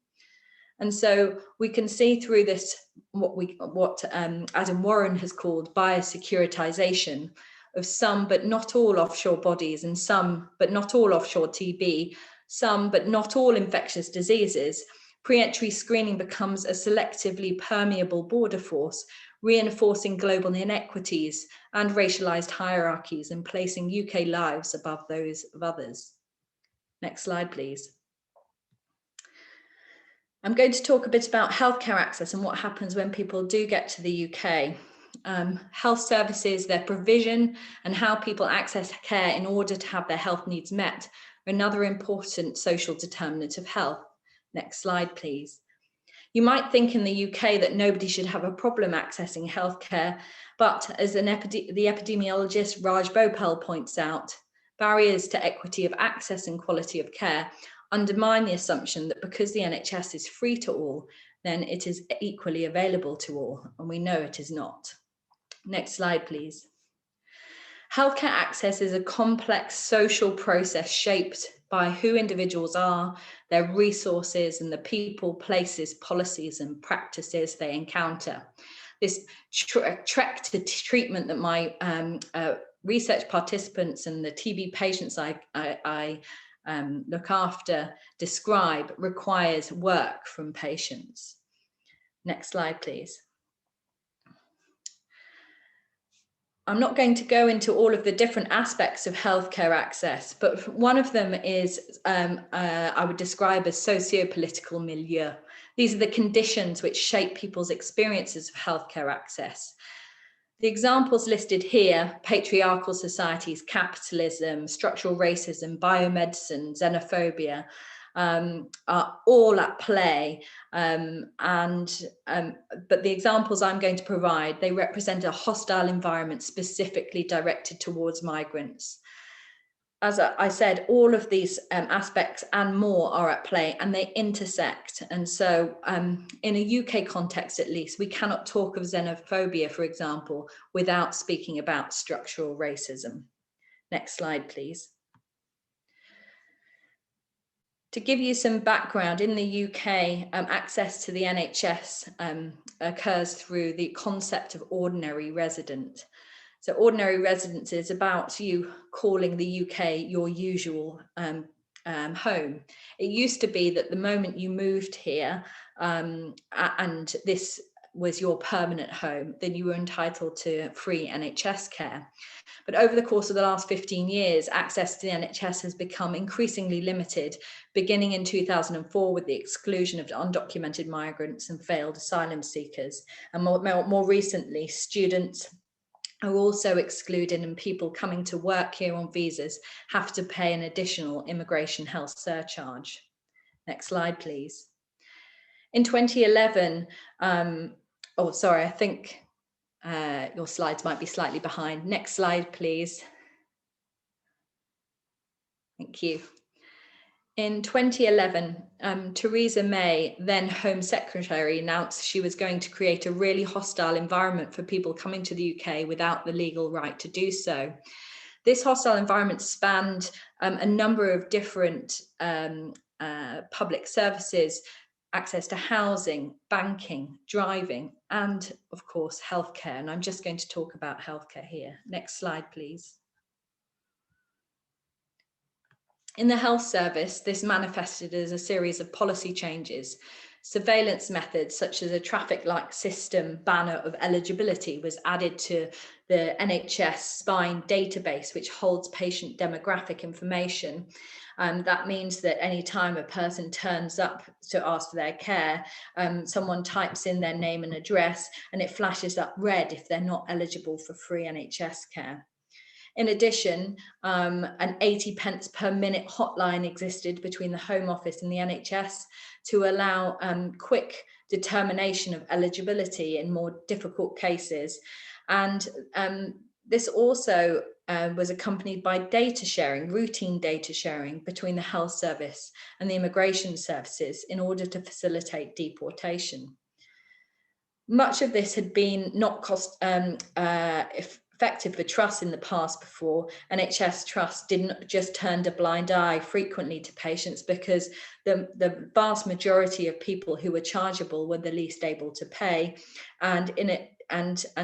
And so we can see through this what Adam Warren has called biosecuritization of some but not all offshore bodies, and some but not all offshore TB, some but not all infectious diseases. Pre-entry screening becomes a selectively permeable border force, reinforcing global inequities and racialized hierarchies and placing UK lives above those of others. Next slide, please. I'm going to talk a bit about healthcare access and what happens when people do get to the UK. Health services, their provision, and how people access care in order to have their health needs met are another important social determinant of health. Next slide, please. You might think in the UK that nobody should have a problem accessing healthcare, but as the epidemiologist Raj Bhopal points out, barriers to equity of access and quality of care undermine the assumption that because the NHS is free to all, then it is equally available to all, and we know it is not. Next slide, please. Healthcare access is a complex social process shaped by who individuals are, their resources, and the people, places, policies, and practices they encounter. This trek to treatment that my research participants and the TB patients I look after describe requires work from patients. Next slide, please. I'm not going to go into all of the different aspects of healthcare access, but one of them is I would describe as sociopolitical milieu. These are the conditions which shape people's experiences of healthcare access. The examples listed here, patriarchal societies, capitalism, structural racism, biomedicine, xenophobia, are all at play. But the examples I'm going to provide, they represent a hostile environment specifically directed towards migrants. As I said, all of these aspects and more are at play, and they intersect. And so in a UK context, at least, we cannot talk of xenophobia, for example, without speaking about structural racism. Next slide, please. To give you some background, in the UK, access to the NHS occurs through the concept of ordinary resident. So ordinary residence is about you calling the UK your usual home. It used to be that the moment you moved here and this was your permanent home, then you were entitled to free NHS care. But over the course of the last 15 years, access to the NHS has become increasingly limited, beginning in 2004 with the exclusion of undocumented migrants and failed asylum seekers. And more recently, students are also excluded, and people coming to work here on visas have to pay an additional immigration health surcharge. Next slide, please. In 2011, oh, sorry, I think your slides might be slightly behind. Next slide, please. Thank you. In 2011, Theresa May, then Home Secretary, announced she was going to create a really hostile environment for people coming to the UK without the legal right to do so. This hostile environment spanned a number of different public services, access to housing, banking, driving, and of course, healthcare. And I'm just going to talk about healthcare here. Next slide, please. In the health service, this manifested as a series of policy changes. Surveillance methods such as a traffic light system banner of eligibility was added to the NHS Spine database, which holds patient demographic information. That means that any time a person turns up to ask for their care, someone types in their name and address, and it flashes up red if they're not eligible for free NHS care. In addition, an 80 pence per minute hotline existed between the Home Office and the NHS to allow quick determination of eligibility in more difficult cases. And this also was accompanied by data sharing, routine data sharing between the health service and the immigration services in order to facilitate deportation. Much of this had been not effective for trusts in the past before. NHS trusts didn't just turn a blind eye frequently to patients because the vast majority of people who were chargeable were the least able to pay, and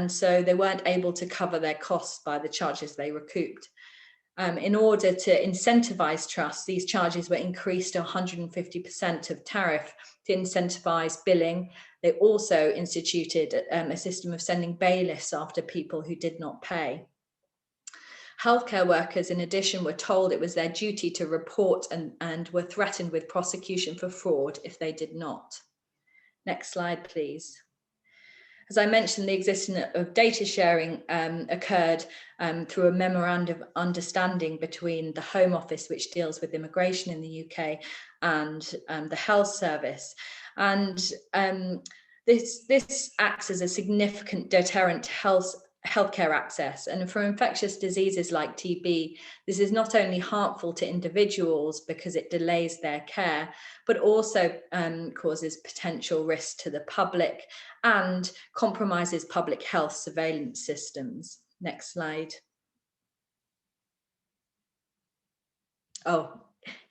so they weren't able to cover their costs by the charges they recouped. In order to incentivize trusts, these charges were increased to 150% of tariff to incentivize billing. They also instituted a system of sending bailiffs after people who did not pay. Healthcare workers, in addition, were told it was their duty to report and were threatened with prosecution for fraud if they did not. Next slide, please. As I mentioned, the existence of data sharing occurred through a memorandum of understanding between the Home Office, which deals with immigration in the UK, and the Health Service. And this acts as a significant deterrent to healthcare access. And for infectious diseases like TB, this is not only harmful to individuals because it delays their care, but also causes potential risk to the public and compromises public health surveillance systems. Next slide. Oh,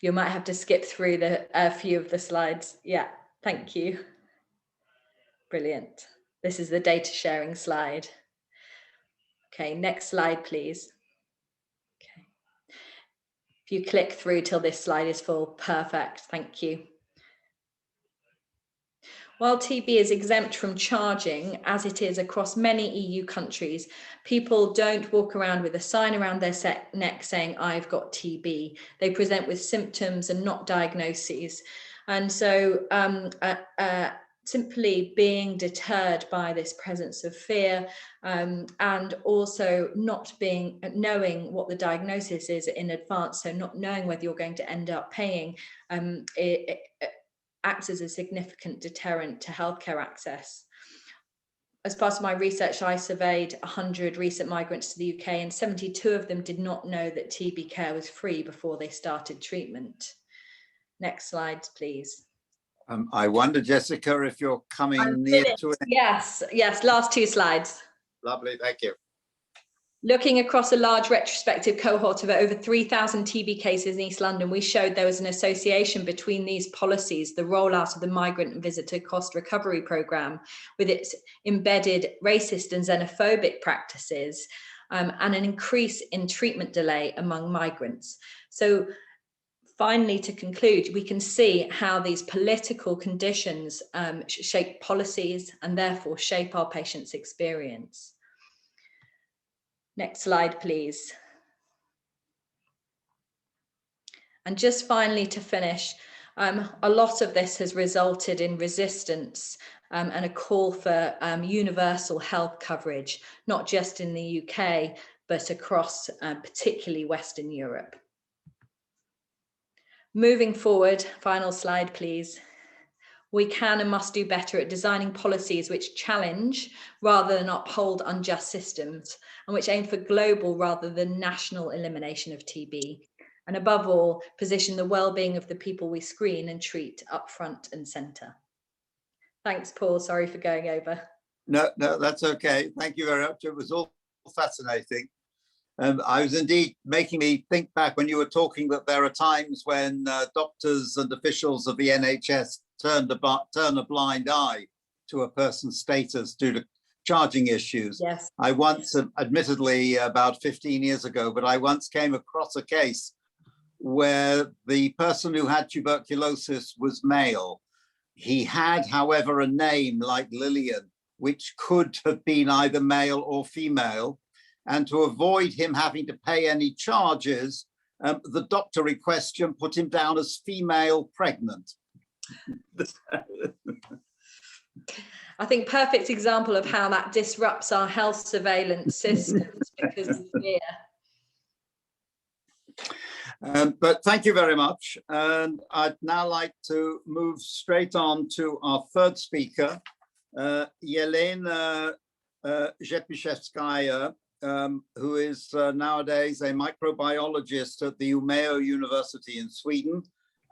you might have to skip through a few of the slides. Yeah, thank you. Brilliant. This is the data sharing slide. Okay, next slide, please. Okay. If you click through till this slide is full, perfect, thank you. While TB is exempt from charging, as it is across many EU countries, people don't walk around with a sign around their neck saying, I've got TB. They present with symptoms and not diagnoses. And so simply being deterred by this presence of fear and also not knowing what the diagnosis is in advance, so not knowing whether you're going to end up paying, it acts as a significant deterrent to healthcare access. As part of my research, I surveyed 100 recent migrants to the UK, and 72 of them did not know that TB care was free before they started treatment. Next slide, please. I wonder, Jessica, if you're coming near to it. Yes, last 2 slides. Lovely, thank you. Looking across a large retrospective cohort of over 3,000 TB cases in East London, we showed there was an association between these policies, the rollout of the Migrant and Visitor Cost Recovery Programme, with its embedded racist and xenophobic practices, and an increase in treatment delay among migrants. So finally, to conclude, we can see how these political conditions shape policies and therefore shape our patients' experience. Next slide, please. And just finally, to finish, a lot of this has resulted in resistance and a call for universal health coverage, not just in the UK, but across particularly Western Europe. Moving forward, final slide, please. We can and must do better at designing policies which challenge rather than uphold unjust systems, and which aim for global rather than national elimination of TB. And above all, position the well-being of the people we screen and treat up front and centre. Thanks, Paul. Sorry for going over. No, that's okay. Thank you very much. It was all fascinating. I was indeed making me think back when you were talking that there are times when doctors and officials of the NHS turn a blind eye to a person's status due to charging issues. Yes. I once, admittedly about 15 years ago, but I once came across a case where the person who had tuberculosis was male. He had, however, a name like Lillian, which could have been either male or female. And to avoid him having to pay any charges, the doctor in question put him down as female pregnant. I think perfect example of how that disrupts our health surveillance systems because of fear. But thank you very much. And I'd now like to move straight on to our third speaker, Yelena Zhepiszewskaya, who is nowadays a microbiologist at the Umeå University in Sweden.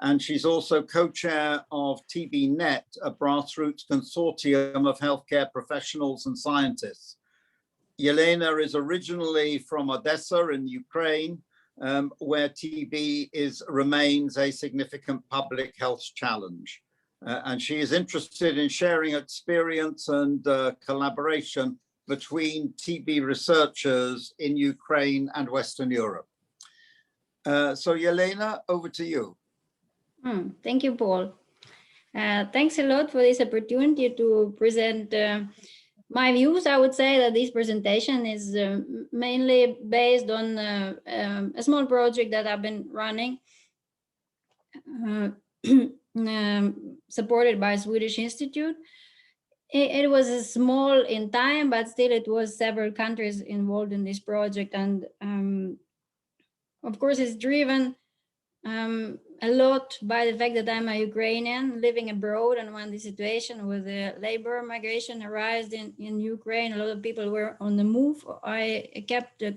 And she's also co-chair of TBNet, a grassroots consortium of healthcare professionals and scientists. Yelena is originally from Odessa in Ukraine, where TB remains a significant public health challenge. And she is interested in sharing experience and collaboration between TB researchers in Ukraine and Western Europe. So Yelena, over to you. Thank you, Paul. Thanks a lot for this opportunity to present my views. I would say that this presentation is mainly based on a small project that I've been running, supported by a Swedish institute. It was small in time, but still it was several countries involved in this project. And of course, it's driven a lot by the fact that I'm a Ukrainian living abroad, and when the situation with the labor migration arose in Ukraine, a lot of people were on the move. I kept a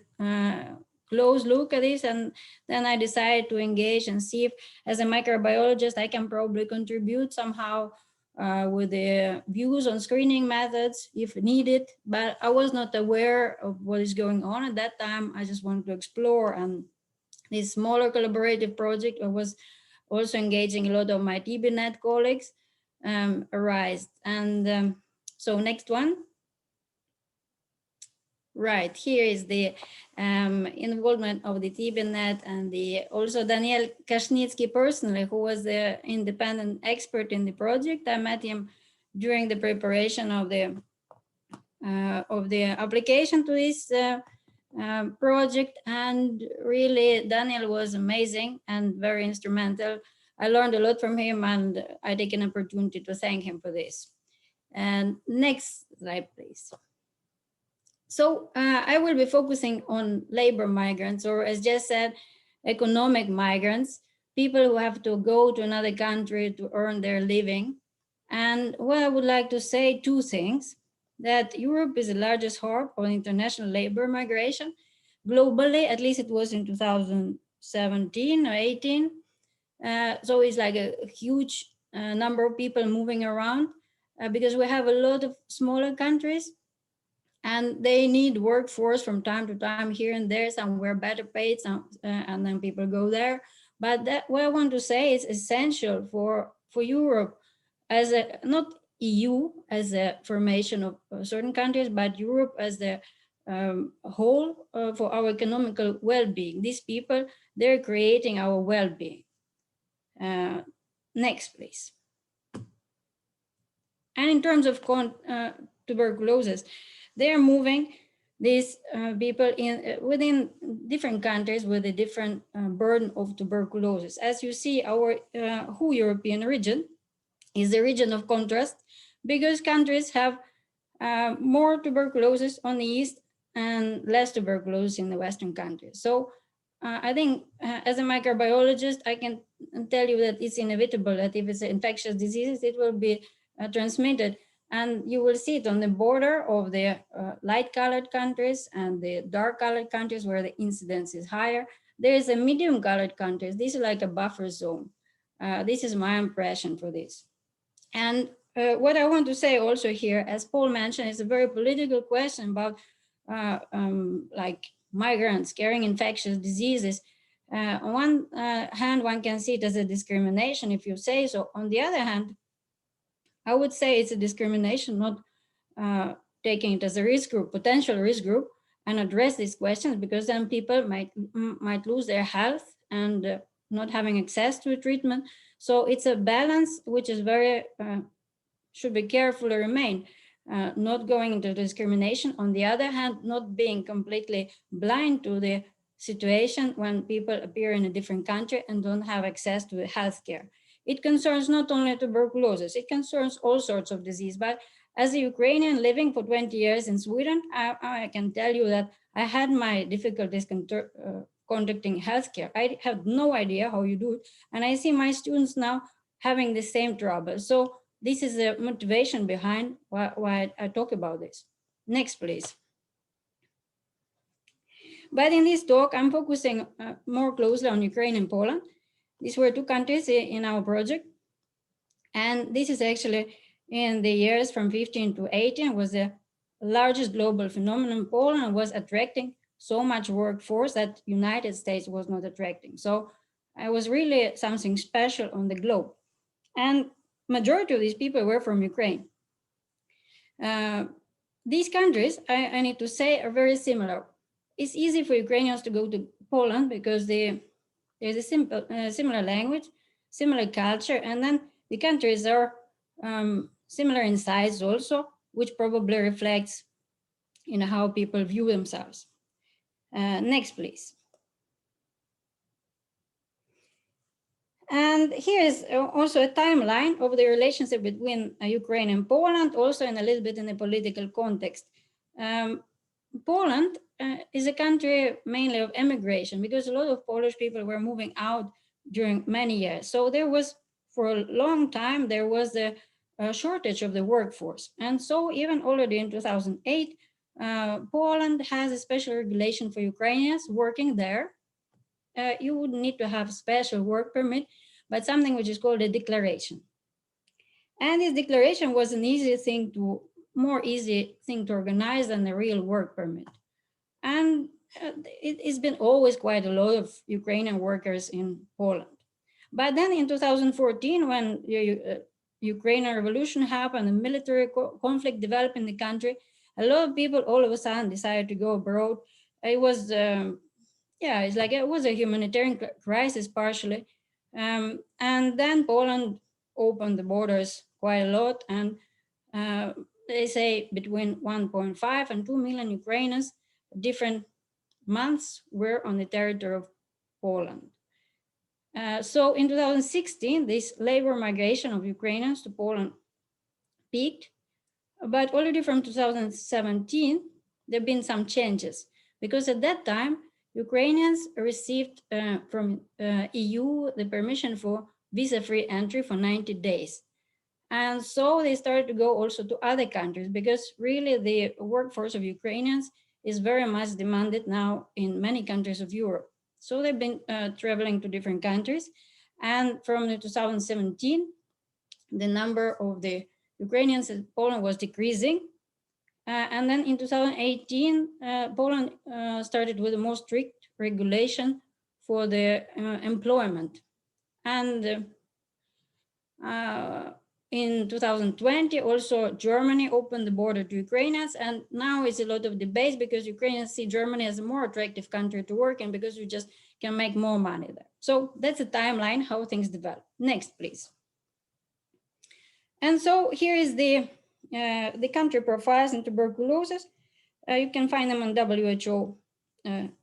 close look at this, and then I decided to engage and see if, as a microbiologist, I can probably contribute somehow with the views on screening methods if needed. But I was not aware of what is going on at that time. I just wanted to explore, and this smaller collaborative project I was also engaging a lot of my TBNet colleagues arise. And so next one. Right, here is the involvement of the TBNet and also Daniel Kashnitsky personally, who was the independent expert in the project. I met him during the preparation of the application to this project. And really, Daniel was amazing and very instrumental. I learned a lot from him, and I take an opportunity to thank him for this. And next slide, please. So I will be focusing on labor migrants, or as Jess said, economic migrants, people who have to go to another country to earn their living. And what I would like to say, two things: that Europe is the largest hub of international labor migration globally, at least it was in 2017 or 18. So it's like a huge number of people moving around because we have a lot of smaller countries and they need workforce from time to time here and there, somewhere better paid, and then people go there. But what I want to say is essential for Europe as a, not EU as a formation of certain countries, but Europe as the whole for our economical well-being. These people, they're creating our well-being. Next, please. And in terms of tuberculosis, they are moving these people within different countries with a different burden of tuberculosis. As you see, our whole European region is the region of contrast, because countries have more tuberculosis on the east and less tuberculosis in the Western countries. So I think as a microbiologist, I can tell you that it's inevitable that if it's an infectious disease, it will be transmitted. And you will see it on the border of the light-colored countries and the dark-colored countries where the incidence is higher. There is a medium-colored countries. This is like a buffer zone. This is my impression for this. And what I want to say also here, as Paul mentioned, is a very political question about like migrants carrying infectious diseases. On one hand, one can see it as a discrimination if you say so. On the other hand, I would say it's a discrimination, not taking it as a risk group, potential risk group, and address these questions, because then people might lose their health and not having access to a treatment. So it's a balance which is very, should be carefully remain, not going into discrimination. On the other hand, not being completely blind to the situation when people appear in a different country and don't have access to healthcare. It concerns not only tuberculosis, it concerns all sorts of disease. But as a Ukrainian living for 20 years in Sweden, I can tell you that I had my difficulties conducting healthcare. I have no idea how you do it. And I see my students now having the same trouble. So this is the motivation behind why I talk about this. Next, please. But in this talk, I'm focusing more closely on Ukraine and Poland. These were two countries in our project. And this is actually in the years from 15 to 18 was the largest global phenomenon. Poland was attracting so much workforce that United States was not attracting. So it was really something special on the globe. And majority of these people were from Ukraine. These countries, I need to say, are very similar. It's easy for Ukrainians to go to Poland because there's a similar language, similar culture, and then the countries are similar in size also, which probably reflects how people view themselves. Next, please. And here is also a timeline of the relationship between Ukraine and Poland, also in a little bit in a political context. Poland is a country mainly of emigration, because a lot of Polish people were moving out during many years. So there was, for a long time, there was a shortage of the workforce. And so even already in 2008, Poland has a special regulation for Ukrainians working there. You would need to have a special work permit, but something which is called a declaration. And this declaration was an more easy thing to organize than a real work permit. And it's been always quite a lot of Ukrainian workers in Poland. But then in 2014, when the Ukrainian revolution happened, a military conflict developed in the country, a lot of people all of a sudden decided to go abroad. It was, it's like it was a humanitarian crisis partially. And then Poland opened the borders quite a lot. And they say between 1.5 and 2 million Ukrainians, different months, were on the territory of Poland. So in 2016, this labor migration of Ukrainians to Poland peaked, but already from 2017, there have been some changes, because at that time, Ukrainians received from EU the permission for visa-free entry for 90 days. And so they started to go also to other countries, because really the workforce of Ukrainians is very much demanded now in many countries of Europe. So they've been traveling to different countries. And from 2017, the number of the Ukrainians in Poland was decreasing. And then in 2018, Poland started with a more strict regulation for the employment. And in 2020, also Germany opened the border to Ukrainians, and now it's a lot of debate because Ukrainians see Germany as a more attractive country to work in because you just can make more money there. So that's a timeline how things develop. Next, please. And so here is the country profiles in tuberculosis. You can find them on WHO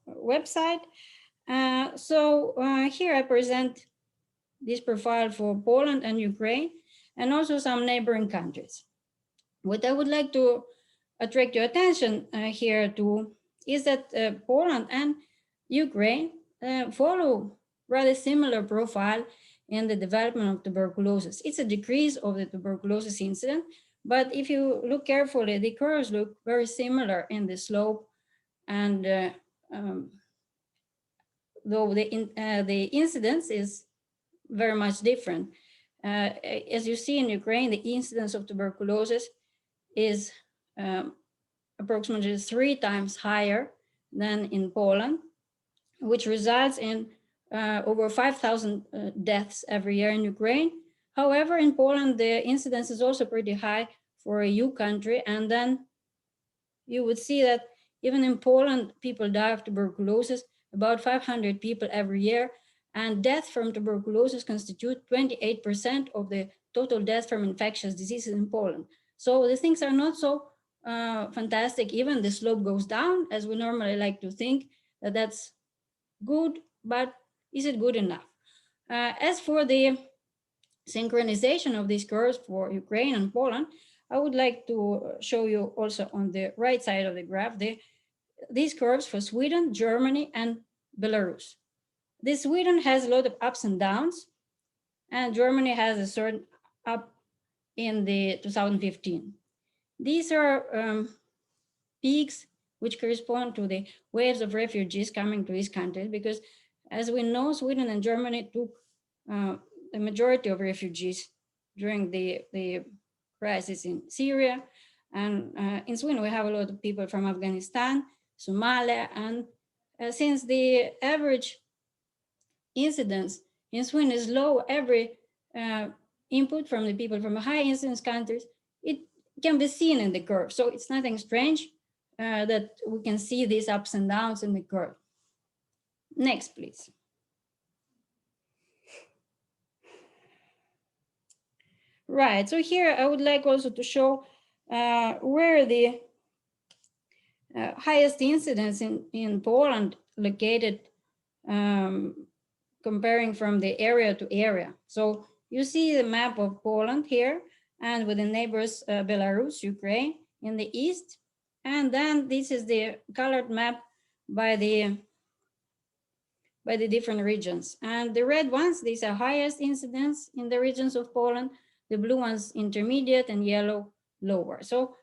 website. So here I present this profile for Poland and Ukraine, and also some neighboring countries. What I would like to attract your attention here to is that Poland and Ukraine follow rather similar profile in the development of tuberculosis. It's a decrease of the tuberculosis incidence, but if you look carefully, the curves look very similar in the slope, and though the incidence is very much different. As you see in Ukraine, the incidence of tuberculosis is approximately 3 times higher than in Poland, which results in over 5,000 deaths every year in Ukraine. However, in Poland, the incidence is also pretty high for a EU country. And then you would see that even in Poland, people die of tuberculosis, about 500 people every year. And death from tuberculosis constitute 28% of the total deaths from infectious diseases in Poland. So the things are not so fantastic. Even the slope goes down, as we normally like to think that that's good, but is it good enough? As for the synchronization of these curves for Ukraine and Poland, I would like to show you also on the right side of the graph, these curves for Sweden, Germany, and Belarus. This Sweden has a lot of ups and downs, and Germany has a certain up in the 2015. These are peaks which correspond to the waves of refugees coming to these countries, because as we know, Sweden and Germany took the majority of refugees during the crisis in Syria. And in Sweden, we have a lot of people from Afghanistan, Somalia, and since the average incidence in Sweden is low, every input from the people from high incidence countries, it can be seen in the curve. So it's nothing strange that we can see these ups and downs in the curve. Next, please. Right, so here I would like also to show where the highest incidence in Poland located, comparing from the area to area. So you see the map of Poland here, and with the neighbors Belarus, Ukraine in the east. And then this is the colored map by the different regions. And the red ones, these are highest incidence in the regions of Poland, the blue ones intermediate, and yellow lower. So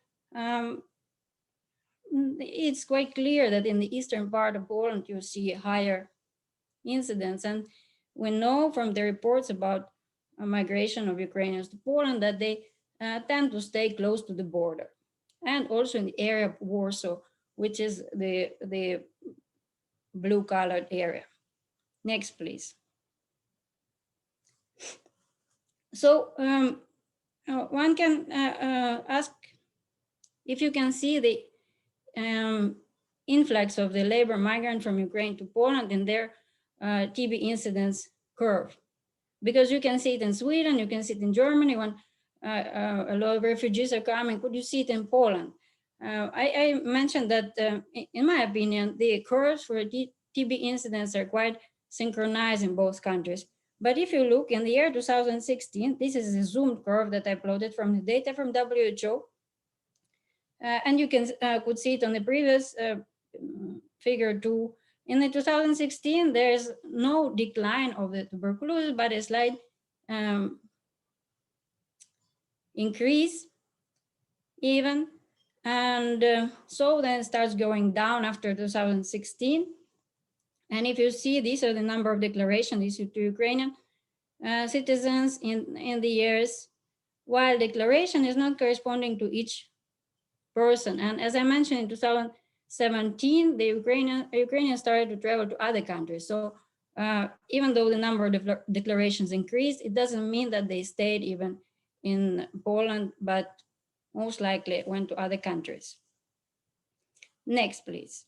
it's quite clear that in the eastern part of Poland, you see higher incidence. And we know from the reports about migration of Ukrainians to Poland that they tend to stay close to the border, and also in the area of Warsaw, which is the blue colored area. Next, please. So one can ask if you can see the influx of the labor migrant from Ukraine to Poland in their TB incidence curve, because you can see it in Sweden, you can see it in Germany. When a lot of refugees are coming. Could you see it in Poland? I mentioned that, in my opinion, the curves for TB incidents are quite synchronized in both countries. But if you look in the year 2016, this is a zoomed curve that I plotted from the data from WHO. And you could see it on the previous figure too. In the 2016, there's no decline of the tuberculosis, but a slight increase even. And so then it starts going down after 2016. And if you see, these are the number of declarations issued to Ukrainian citizens in the years, while declaration is not corresponding to each person. And as I mentioned, in 2017, the Ukrainians started to travel to other countries. So even though the number of declarations increased, it doesn't mean that they stayed even in Poland, but most likely went to other countries. Next, please.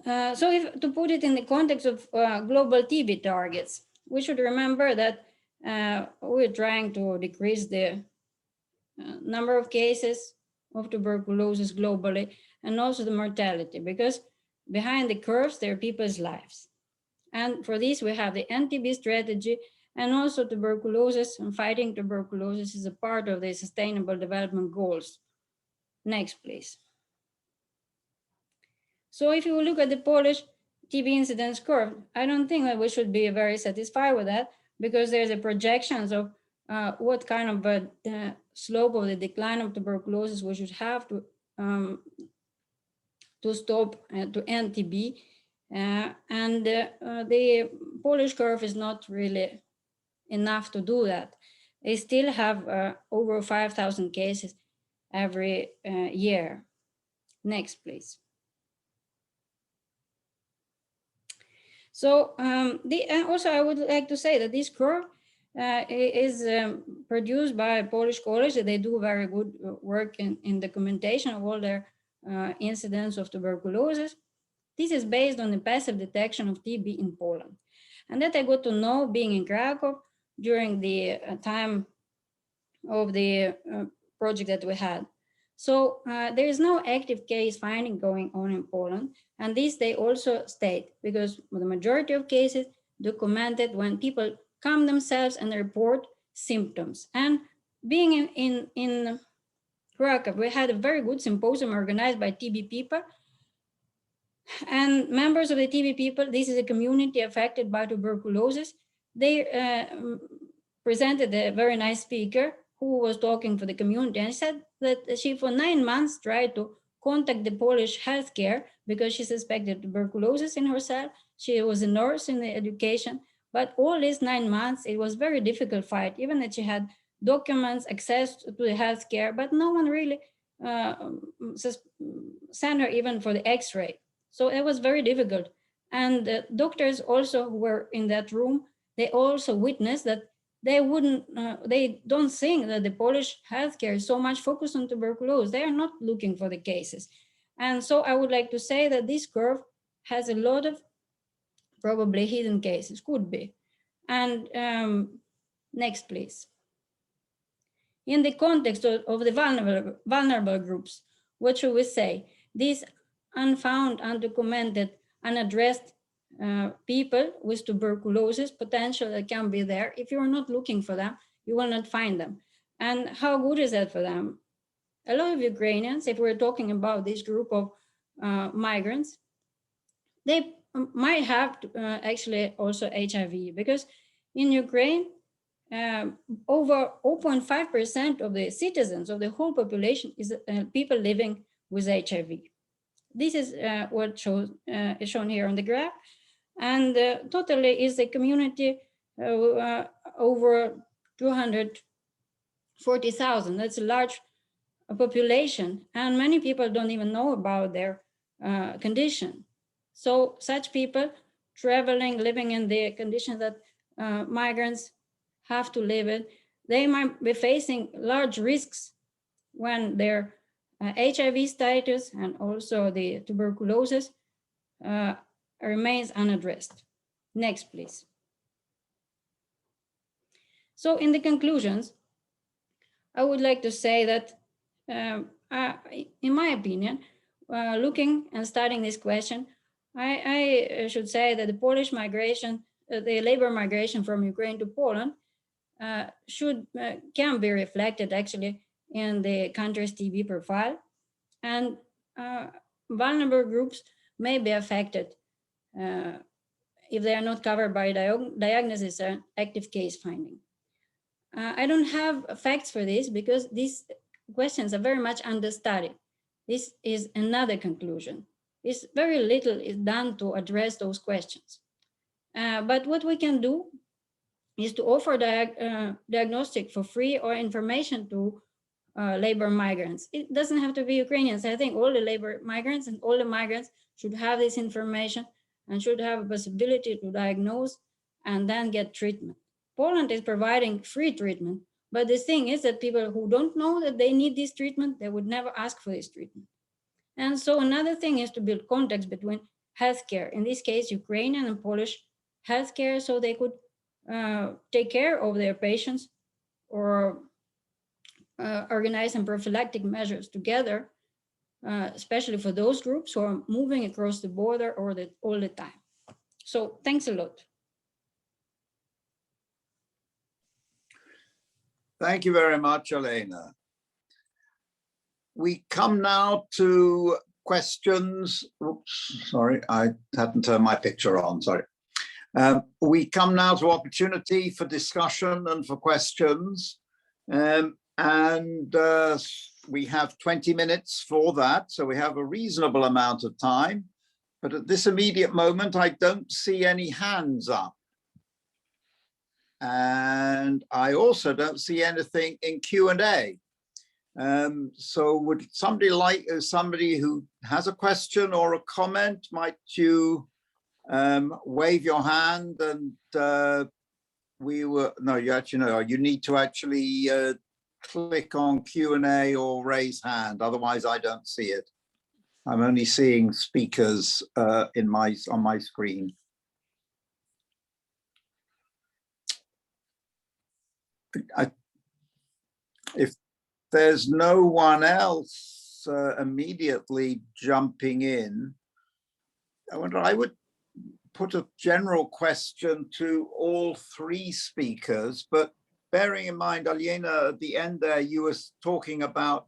So if to put it in the context of global TB targets, we should remember that we're trying to decrease the number of cases of tuberculosis globally, and also the mortality, because behind the curves, there are people's lives. And for this, we have the anti-TB strategy, and also tuberculosis and fighting tuberculosis is a part of the Sustainable Development Goals. Next, please. So if you look at the Polish TB incidence curve, I don't think that we should be very satisfied with that, because there's a projections of what kind of a slope of the decline of tuberculosis we should have to stop to end TB. And the Polish curve is not really enough to do that. They still have over 5,000 cases every year. Next, please. So also I would like to say that this curve is produced by a Polish college. They do very good work in documentation of all their incidents of tuberculosis. This is based on the passive detection of TB in Poland. And that I got to know being in Krakow during the time of the project that we had. So there is no active case finding going on in Poland. And this they also state, because the majority of cases documented when people come themselves and report symptoms. And being in Krakow, we had a very good symposium organized by TB people. And members of the TB people, this is a community affected by tuberculosis. They presented a very nice speaker who was talking for the community, and said that she for 9 months tried to contact the Polish healthcare because she suspected tuberculosis in herself. She was a nurse in the education, but all these 9 months, it was very difficult fight, even that she had documents, access to the healthcare, but no one really sent her even for the x-ray. So it was very difficult. And the doctors also who were in that room, they also witnessed that they don't think that the Polish healthcare is so much focused on tuberculosis. They are not looking for the cases. And so I would like to say that this curve has a lot of probably hidden cases, could be. And next, please. In the context of the vulnerable groups, what should we say? These unfound, undocumented, unaddressed people with tuberculosis potential that can be there. If you're not looking for them, you will not find them. And how good is that for them? A lot of Ukrainians, if we're talking about this group of migrants, they might have actually also HIV, because in Ukraine, over 0.5% of the citizens of the whole population is people living with HIV. This is what is shown here on the graph. And totally is a community over 240,000. That's a large population. And many people don't even know about their condition. So such people traveling, living in the conditions that migrants have to live in, they might be facing large risks when their HIV status and also the tuberculosis remains unaddressed. Next, please. So in the conclusions, I would like to say that, in my opinion, looking and studying this question, I should say that the Polish migration, the labor migration from Ukraine to Poland can be reflected actually in the country's TB profile, and vulnerable groups may be affected if they are not covered by diagnosis and active case finding. I don't have facts for this because these questions are very much understudied. This is another conclusion. Very little is done to address those questions. But what we can do is to offer diagnostic for free or information to labor migrants. It doesn't have to be Ukrainians. I think all the labor migrants and all the migrants should have this information and should have a possibility to diagnose and then get treatment. Poland is providing free treatment, but the thing is that people who don't know that they need this treatment, they would never ask for this treatment. And so another thing is to build context between healthcare, in this case, Ukrainian and Polish healthcare, so they could take care of their patients or organize some prophylactic measures together, especially for those groups who are moving across the border all the time. So thanks a lot. Thank you very much, Elena. We come now to questions. Oops, sorry, I hadn't turned my picture on, sorry. We come now to opportunity for discussion and for questions. We have 20 minutes for that, so we have a reasonable amount of time. But at this immediate moment, I don't see any hands up. And I also don't see anything in Q&A. So would somebody who has a question or a comment, might you wave your hand and you need to actually click on Q&A or raise hand, otherwise I don't see it. I'm only seeing speakers on my screen. If there's no one else immediately jumping in, I would put a general question to all three speakers, but bearing in mind, Elena, at the end there, you were talking about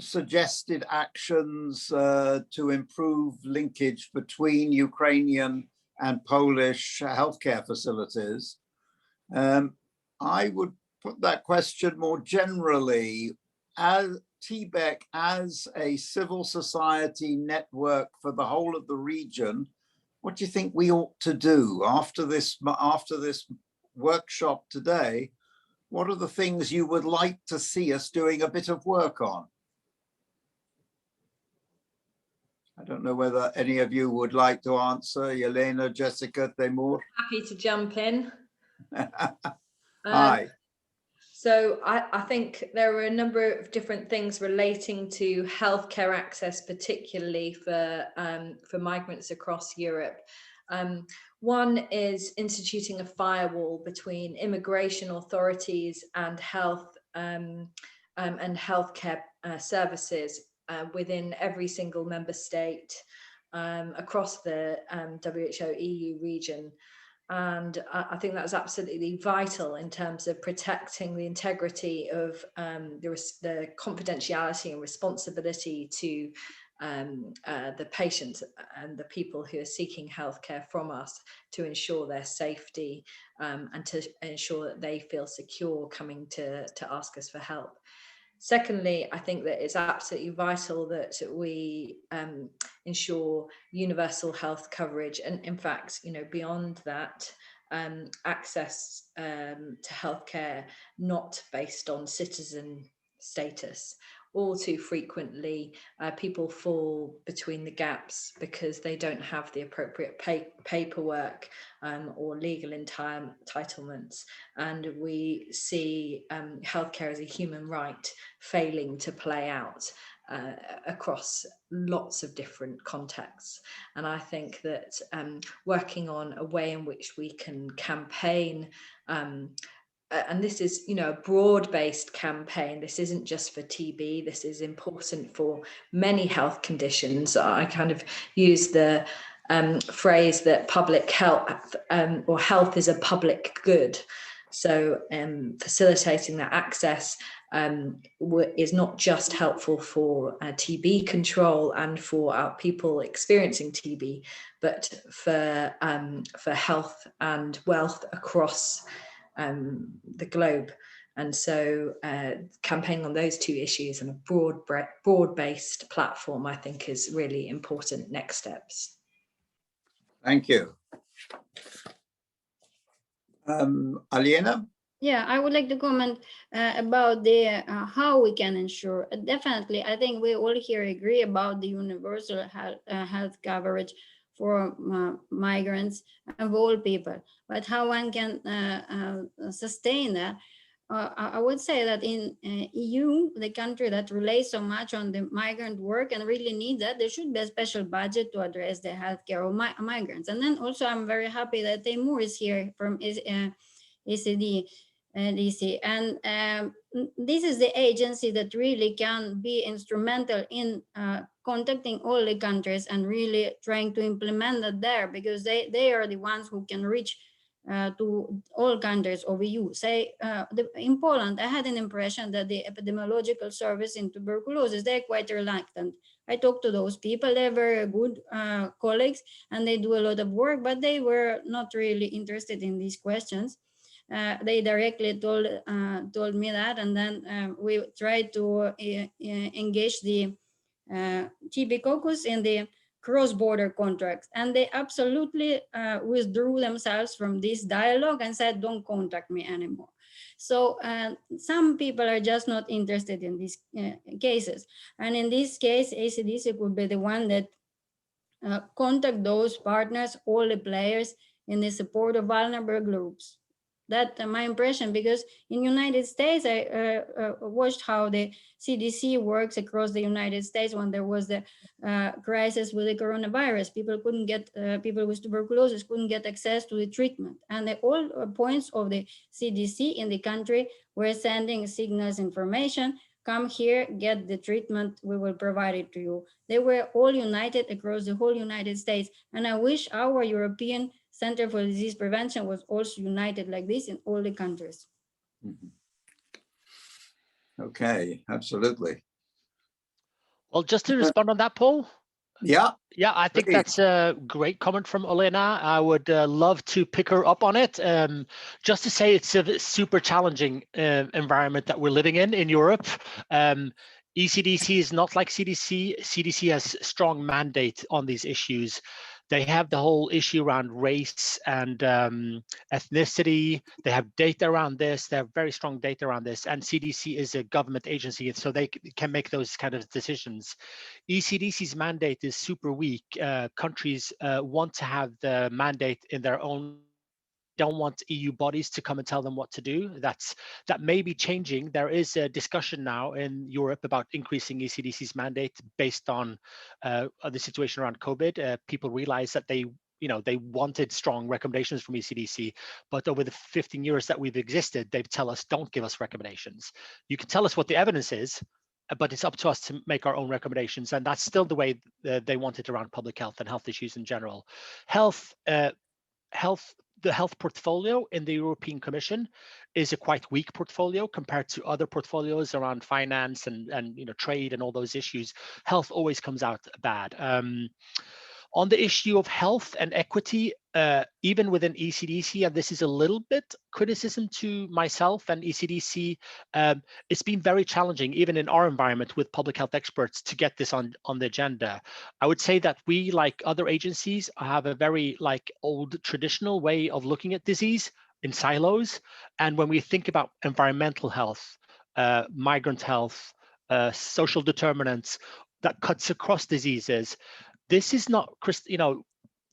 suggested actions to improve linkage between Ukrainian and Polish healthcare facilities. I would put that question more generally. As TBEC, as a civil society network for the whole of the region, what do you think we ought to do after this workshop today? What are the things you would like to see us doing a bit of work on? I don't know whether any of you would like to answer. Yelena, Jessica, Temur. Happy to jump in. Hi. So I think there are a number of different things relating to healthcare access, particularly for migrants across Europe. One is instituting a firewall between immigration authorities and health and healthcare services within every single member state across the WHO EU region. And I think that's absolutely vital in terms of protecting the integrity of the confidentiality and responsibility to the patients and the people who are seeking healthcare from us, to ensure their safety and to ensure that they feel secure coming to ask us for help. Secondly, I think that it's absolutely vital that we ensure universal health coverage, and in fact, beyond that, access to healthcare not based on citizen status. All too frequently, people fall between the gaps because they don't have the appropriate paperwork or legal entitlements. And we see healthcare as a human right failing to play out across lots of different contexts. And I think that working on a way in which we can campaign and this is, you know, a broad-based campaign. This isn't just for TB. This is important for many health conditions. I kind of use the phrase that public health or health is a public good. So facilitating that access is not just helpful for TB control and for people experiencing TB, but for health and wealth across the globe. And so campaigning on those two issues and a broad-based platform, I think, is really important next steps. Thank you. Aliena? Yeah, I would like to comment about the how we can ensure. Definitely, I think we all here agree about the universal health coverage for migrants and all people. But how one can sustain that? I would say that in EU, the country that relies so much on the migrant work and really need that, there should be a special budget to address the healthcare of migrants. And then also, I'm very happy that Timur is here from ECD. DC. And this is the agency that really can be instrumental in contacting all the countries and really trying to implement that there, because they are the ones who can reach to all countries of EU. Say, in Poland, I had an impression that the epidemiological service in tuberculosis, they're quite reluctant. I talked to those people, they're very good colleagues and they do a lot of work, but they were not really interested in these questions. They directly told me that, and then we tried to engage the TB caucus in the cross-border contracts, and they absolutely withdrew themselves from this dialogue and said, don't contact me anymore. So some people are just not interested in these cases. And in this case, ACDC could be the one that contact those partners, all the players in the support of vulnerable groups. That's my impression, because in United States, I watched how the CDC works across the United States when there was the crisis with the coronavirus. People couldn't get, people with tuberculosis couldn't get access to the treatment. And the all points of the CDC in the country were sending signals information, come here, get the treatment, we will provide it to you. They were all united across the whole United States. And I wish our European Center for Disease Prevention was also united like this in all the countries. Mm-hmm. Okay, absolutely. Well, just to respond on that, Paul. Yeah. Yeah, I think that's a great comment from Olena. I would love to pick her up on it. Just to say, it's a super challenging environment that we're living in Europe. ECDC is not like CDC. CDC has strong mandate on these issues. They have the whole issue around race and ethnicity. They have data around this. They have very strong data around this. And CDC is a government agency, and so they can make those kind of decisions. ECDC's mandate is super weak. Countries want to have the mandate in their own. Don't want EU bodies to come and tell them what to do. That may be changing. There is a discussion now in Europe about increasing ECDC's mandate based on the situation around COVID. People realize that they wanted strong recommendations from ECDC, but over the 15 years that we've existed, they tell us, don't give us recommendations. You can tell us what the evidence is, but it's up to us to make our own recommendations. And that's still the way they want it around public health and health issues in general. The health portfolio in the European Commission is a quite weak portfolio compared to other portfolios around finance and trade and all those issues. Health always comes out bad. On the issue of health and equity, even within ECDC, and this is a little bit criticism to myself and ECDC, it's been very challenging, even in our environment with public health experts, to get this on the agenda. I would say that we, like other agencies, have a very old traditional way of looking at disease in silos. And when we think about environmental health, migrant health, social determinants, that cuts across diseases, this is not,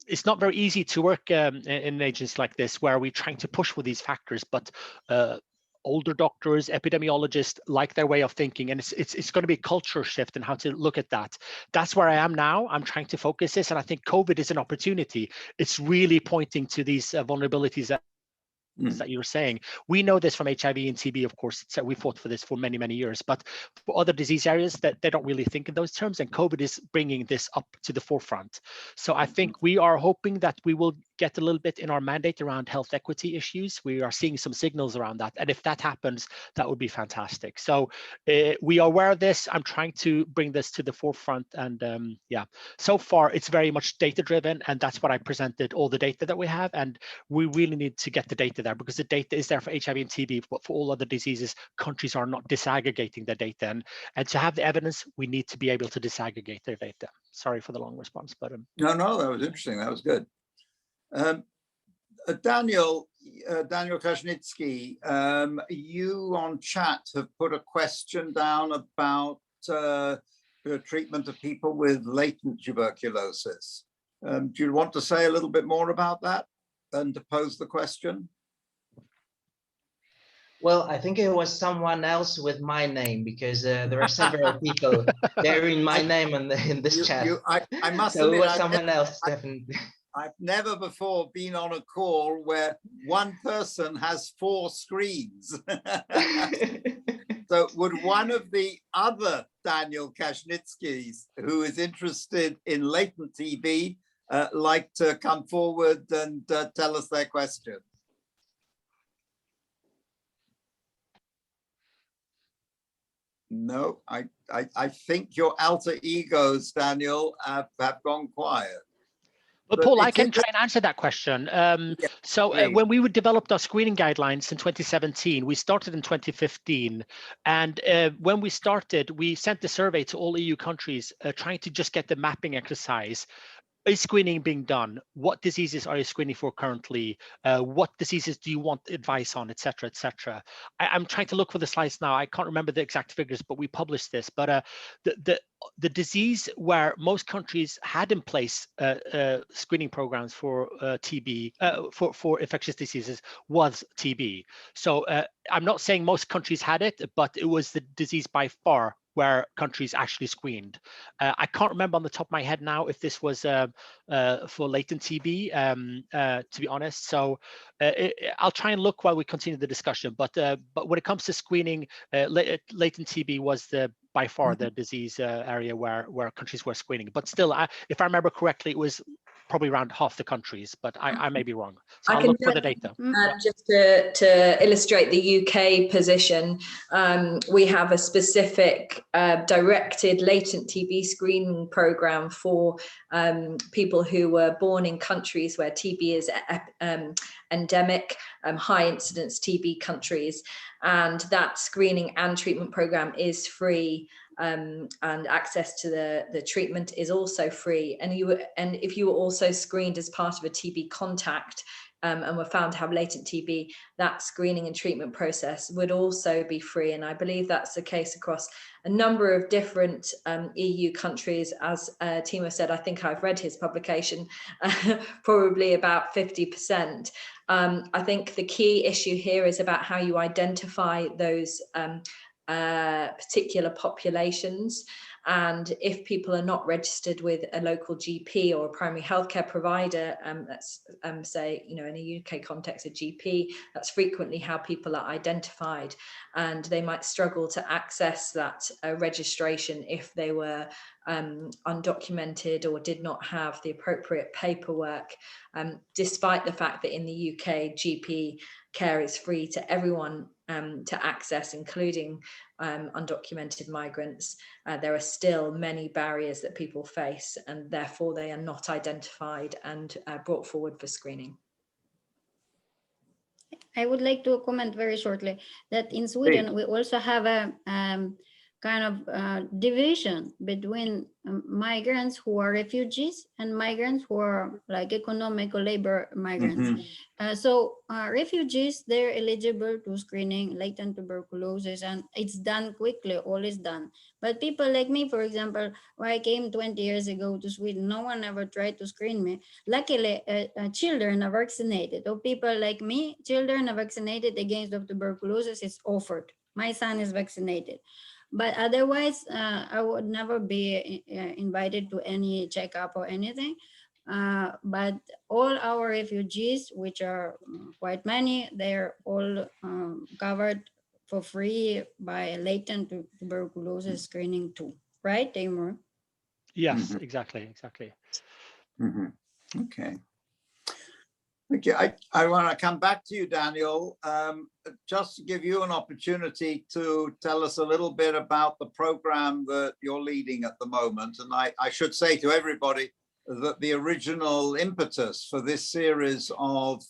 it's not very easy to work in an agency like this, where we're trying to push for these factors, but older doctors, epidemiologists like their way of thinking, and it's going to be a culture shift in how to look at that. That's where I am now. I'm trying to focus this, and I think COVID is an opportunity. It's really pointing to these vulnerabilities that that you were saying. We know this from HIV and TB, of course. So we fought for this for many, many years, but for other disease areas that they don't really think in those terms, and COVID is bringing this up to the forefront. So I think we are hoping that we will get a little bit in our mandate around health equity issues. We are seeing some signals around that, and if that happens, that would be fantastic. So we are aware of this. I'm trying to bring this to the forefront, and yeah, so far it's very much data driven, and that's what I presented, all the data that we have, and we really need to get the data there, because the data is there for HIV and TB, but for all other diseases, countries are not disaggregating their data, and to have the evidence, we need to be able to disaggregate their data. Sorry for the long response, but no, that was interesting. That was good. Daniel Kashnitsky, you on chat have put a question down about the treatment of people with latent tuberculosis. Do you want to say a little bit more about that and to pose the question? Well, I think it was someone else with my name, because there are several people there in my name in this chat. I must so admit, it was someone else, definitely. I've never before been on a call where one person has 4 screens. So would one of the other Daniel Kashnitskys, who is interested in latent TB, like to come forward and tell us their question? No, I think your alter egos, Daniel, have gone quiet. But Paul, I can try and answer that question. So when we developed our screening guidelines in 2017, we started in 2015. And when we started, we sent the survey to all EU countries, trying to just get the mapping exercise. Is screening being done? What diseases are you screening for currently? What diseases do you want advice on, et cetera, et cetera? I'm trying to look for the slides now. I can't remember the exact figures, but we published this. But the disease where most countries had in place screening programs for TB, for infectious diseases, was TB. So I'm not saying most countries had it, but it was the disease by far where countries actually screened. I can't remember on the top of my head now if this was for latent TB, to be honest. So I'll try and look while we continue the discussion. But when it comes to screening, latent TB was by far the disease area where countries were screening. But still, if I remember correctly, it was probably around half the countries, but I may be wrong. So I'll look for the data. Just to illustrate the UK position, we have a specific directed latent TB screening program for people who were born in countries where TB is endemic, high incidence TB countries. And that screening and treatment program is free. And access to the treatment is also free. And if you were also screened as part of a TB contact and were found to have latent TB, that screening and treatment process would also be free. And I believe that's the case across a number of different EU countries. As Timo said, I think I've read his publication, probably about 50%. I think the key issue here is about how you identify those particular populations, and if people are not registered with a local GP or a primary healthcare provider, let's say, in a UK context, a GP, that's frequently how people are identified, and they might struggle to access that registration if they were undocumented or did not have the appropriate paperwork, despite the fact that in the UK GP care is free to everyone to access, including undocumented migrants. There are still many barriers that people face, and therefore they are not identified and brought forward for screening. I would like to comment very shortly that in Sweden, we also have a kind of division between migrants who are refugees and migrants who are like economic or labor migrants. So refugees, they're eligible to screening latent tuberculosis, and it's done quickly, all is done. But people like me, for example, when I came 20 years ago to Sweden, no one ever tried to screen me. Luckily, children are vaccinated, or people like me, children are vaccinated against of tuberculosis, it's offered. My son is vaccinated. But otherwise, I would never be invited to any checkup or anything. but all our refugees, which are quite many, they're all covered for free by latent tuberculosis screening too, right, Taimur? Yes, exactly. Okay. Okay, I want to come back to you, Daniel, just to give you an opportunity to tell us a little bit about the program that you're leading at the moment. And I should say to everybody that the original impetus for this series of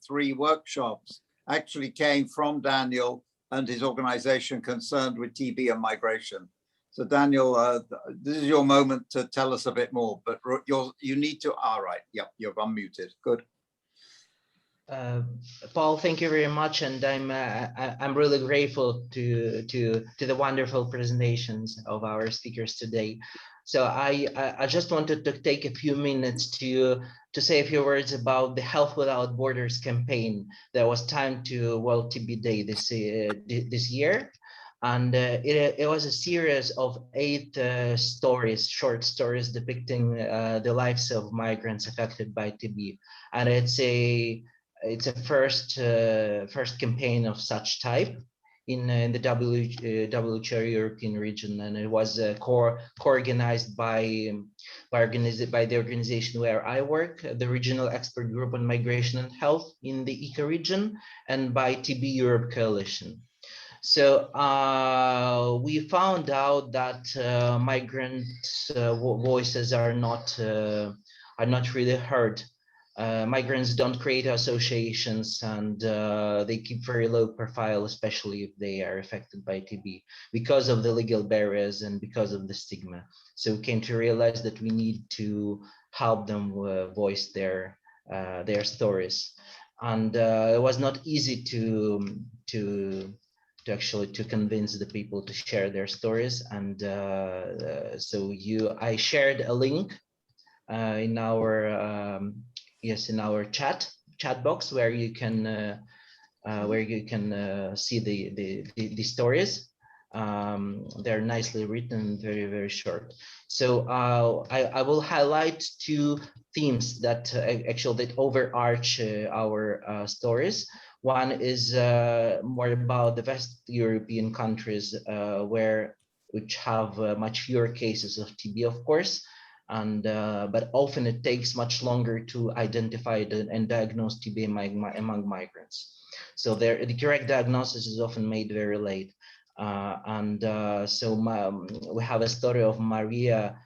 3 workshops actually came from Daniel and his organization concerned with TB and migration. So Daniel, this is your moment to tell us a bit more, but you need to, all right, yep, you're unmuted, good. Paul, thank you very much, and I'm really grateful to the wonderful presentations of our speakers today. So I just wanted to take a few minutes to say a few words about the Health Without Borders campaign that was timed to World TB Day this year. And it was a series of 8 stories, short stories depicting the lives of migrants affected by TB, and it's a first campaign of such type in the WHO European region, and it was co-organized by the organization where I work, the Regional Expert Group on Migration and Health in the ICA region, and by TB Europe Coalition. So we found out that migrant voices are not really heard. Migrants don't create associations, and they keep very low profile, especially if they are affected by TB, because of the legal barriers and because of the stigma. So we came to realize that we need to help them voice their stories, and it was not easy to convince the people to share their stories. And so I shared a link in our in our chat box where you can see the stories. They're nicely written, very, very short. So I will highlight 2 themes that that overarch our stories. One is more about the West European countries which have much fewer cases of TB, of course, and but often it takes much longer to identify and diagnose TB among migrants. So the correct diagnosis is often made very late. We have a story of Maria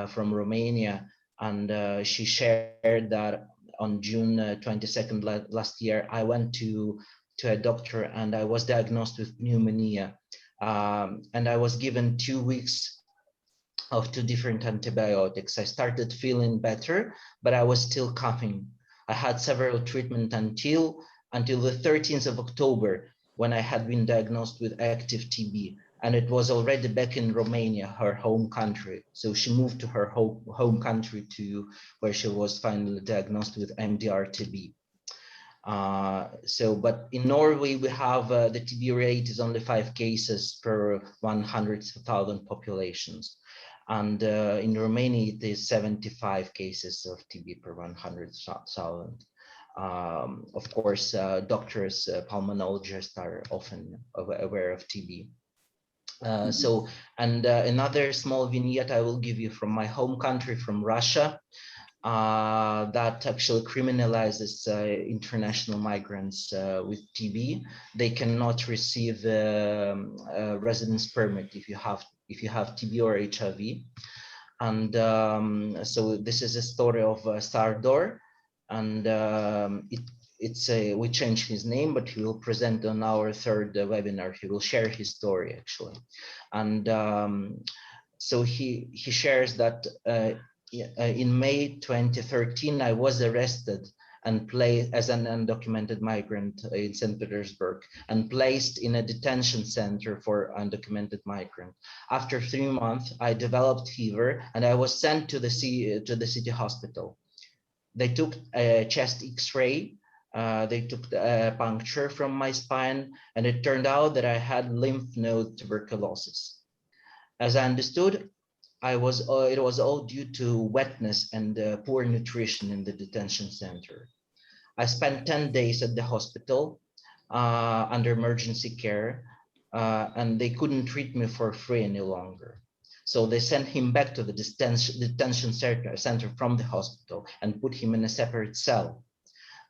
from Romania, and she shared that on June 22nd last year, I went to a doctor and I was diagnosed with pneumonia, and I was given 2 weeks of 2 different antibiotics. I started feeling better, but I was still coughing. I had several treatments until the 13th of October, when I had been diagnosed with active TB, and it was already back in Romania, her home country. So she moved to her home country to where she was finally diagnosed with MDR TB. But in Norway, we have the TB rate is only 5 cases per 100,000 populations. And in Romania, it is 75 cases of TB per 100,000. Of course, doctors, pulmonologists are often aware of TB. Another small vignette I will give you from my home country, from Russia, that actually criminalizes international migrants with TB. They cannot receive a residence permit if you have TB or HIV. And so this is a story of Sardor, and we changed his name, but he will present on our 3rd webinar. He will share his story actually. And so he shares that in May 2013, I was arrested and placed as an undocumented migrant in St. Petersburg and placed in a detention center for undocumented migrant. After 3 months, I developed fever and I was sent to the city hospital. They took a chest X-ray, they took a puncture from my spine, and it turned out that I had lymph node tuberculosis. As I understood, it was all due to wetness and poor nutrition in the detention center. I spent 10 days at the hospital under emergency care, and they couldn't treat me for free any longer. So they sent him back to the detention center from the hospital and put him in a separate cell.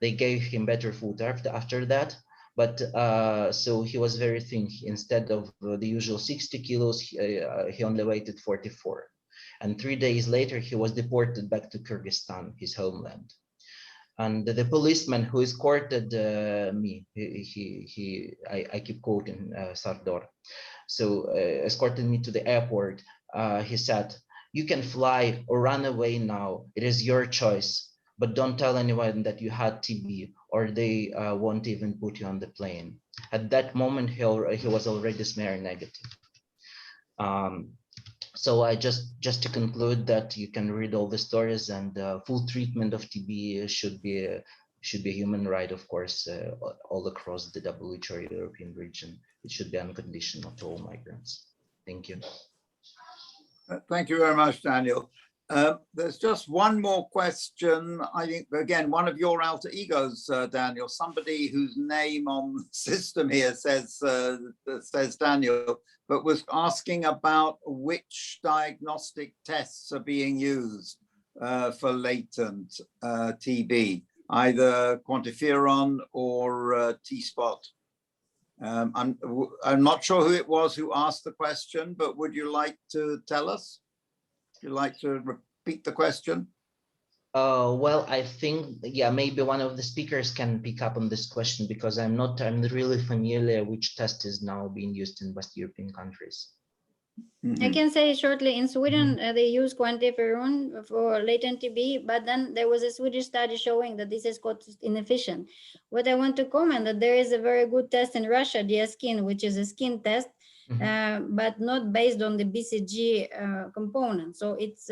They gave him better food after that, but so he was very thin. Instead of the usual 60 kilos, he only weighed 44. And 3 days later, he was deported back to Kyrgyzstan, his homeland. And the policeman who escorted me, I keep quoting Sardor, so escorted me to the airport. He said, "You can fly or run away now. It is your choice, but don't tell anyone that you had TB or they won't even put you on the plane." At that moment, he was already smear negative. So I just to conclude that you can read all the stories, and full treatment of TB should be a human right, of course, all across the WHO European region. It should be unconditional to all migrants. Thank you. Thank you very much, Daniel. There's just one more question. I think, again, one of your alter egos, Daniel, somebody whose name on the system here says Daniel, but was asking about which diagnostic tests are being used for latent TB, either quantiferon or T-spot. I'm not sure who it was who asked the question, but would you like to tell us? Would you like to repeat the question? Well, I think, yeah, maybe one of the speakers can pick up on this question, because I'm really familiar which test is now being used in West European countries. I can say shortly, in Sweden, they use quantiferon for latent TB, but then there was a Swedish study showing that this is cost inefficient. What I want to comment that there is a very good test in Russia, DiaSkin, which is a skin test, but not based on the BCG component. So it's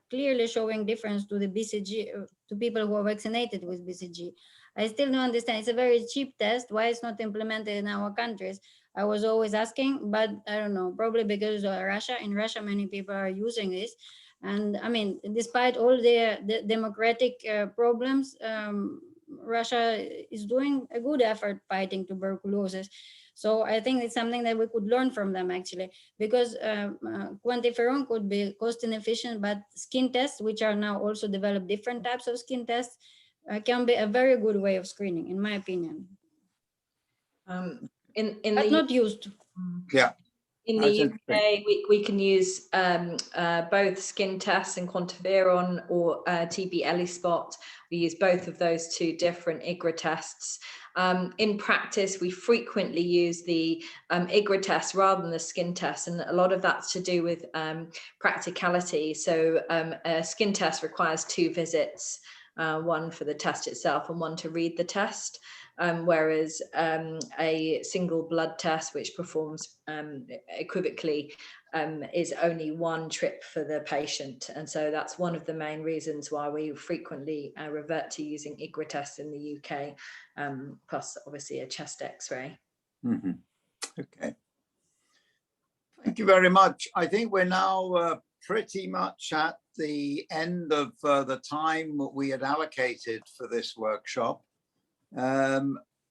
clearly showing difference to the BCG, to people who are vaccinated with BCG. I still don't understand. It's a very cheap test. Why it's not implemented in our countries? I was always asking, but I don't know, probably because of Russia. In Russia, many people are using this. And I mean, despite all the democratic problems, Russia is doing a good effort fighting tuberculosis. So I think it's something that we could learn from them, actually, because quantiferon could be cost inefficient, but skin tests, which are now also developed different types of skin tests, can be a very good way of screening, in my opinion. But not used. Yeah. In the UK, we can use both skin tests and quantiferon or TB ELISpot. We use both of those two different IGRA tests. In practice, we frequently use the IGRA test rather than the skin test, and a lot of that's to do with practicality. So a skin test requires 2 visits, one for the test itself and one to read the test. Whereas a single blood test, which performs equivocally, is only 1 trip for the patient. And so that's one of the main reasons why we frequently revert to using IGRA tests in the UK, plus obviously a chest x-ray. Okay. Thank you very much. I think we're now pretty much at the end of the time that we had allocated for this workshop.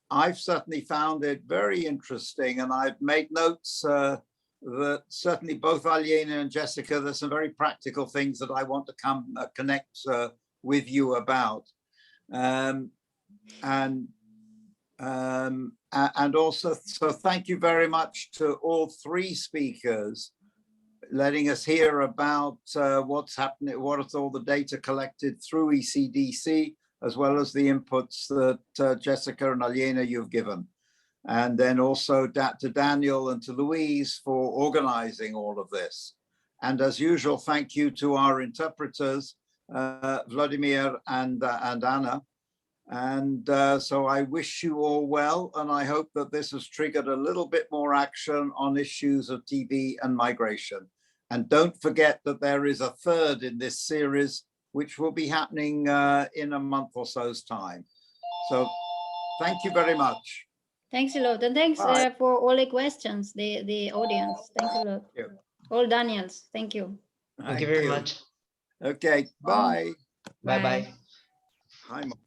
I've certainly found it very interesting, and I've made notes that certainly both Aliena and Jessica, there's some very practical things that I want to connect with you about. And also, so thank you very much to all 3 speakers, letting us hear about what's happening, what is all the data collected through ECDC, as well as the inputs that Jessica and Aliena you've given. And then also to Daniel and to Louise for organizing all of this. And as usual, thank you to our interpreters, Vladimir and Anna. And so I wish you all well, and I hope that this has triggered a little bit more action on issues of TB and migration. And don't forget that there is a 3rd in this series, which will be happening in a month or so's time. So thank you very much. Thanks a lot. And thanks for all the questions, the audience. Thanks a lot. All Daniels. Thank you. Thank you very much. Okay, bye. Bye-bye. Hi, Mark.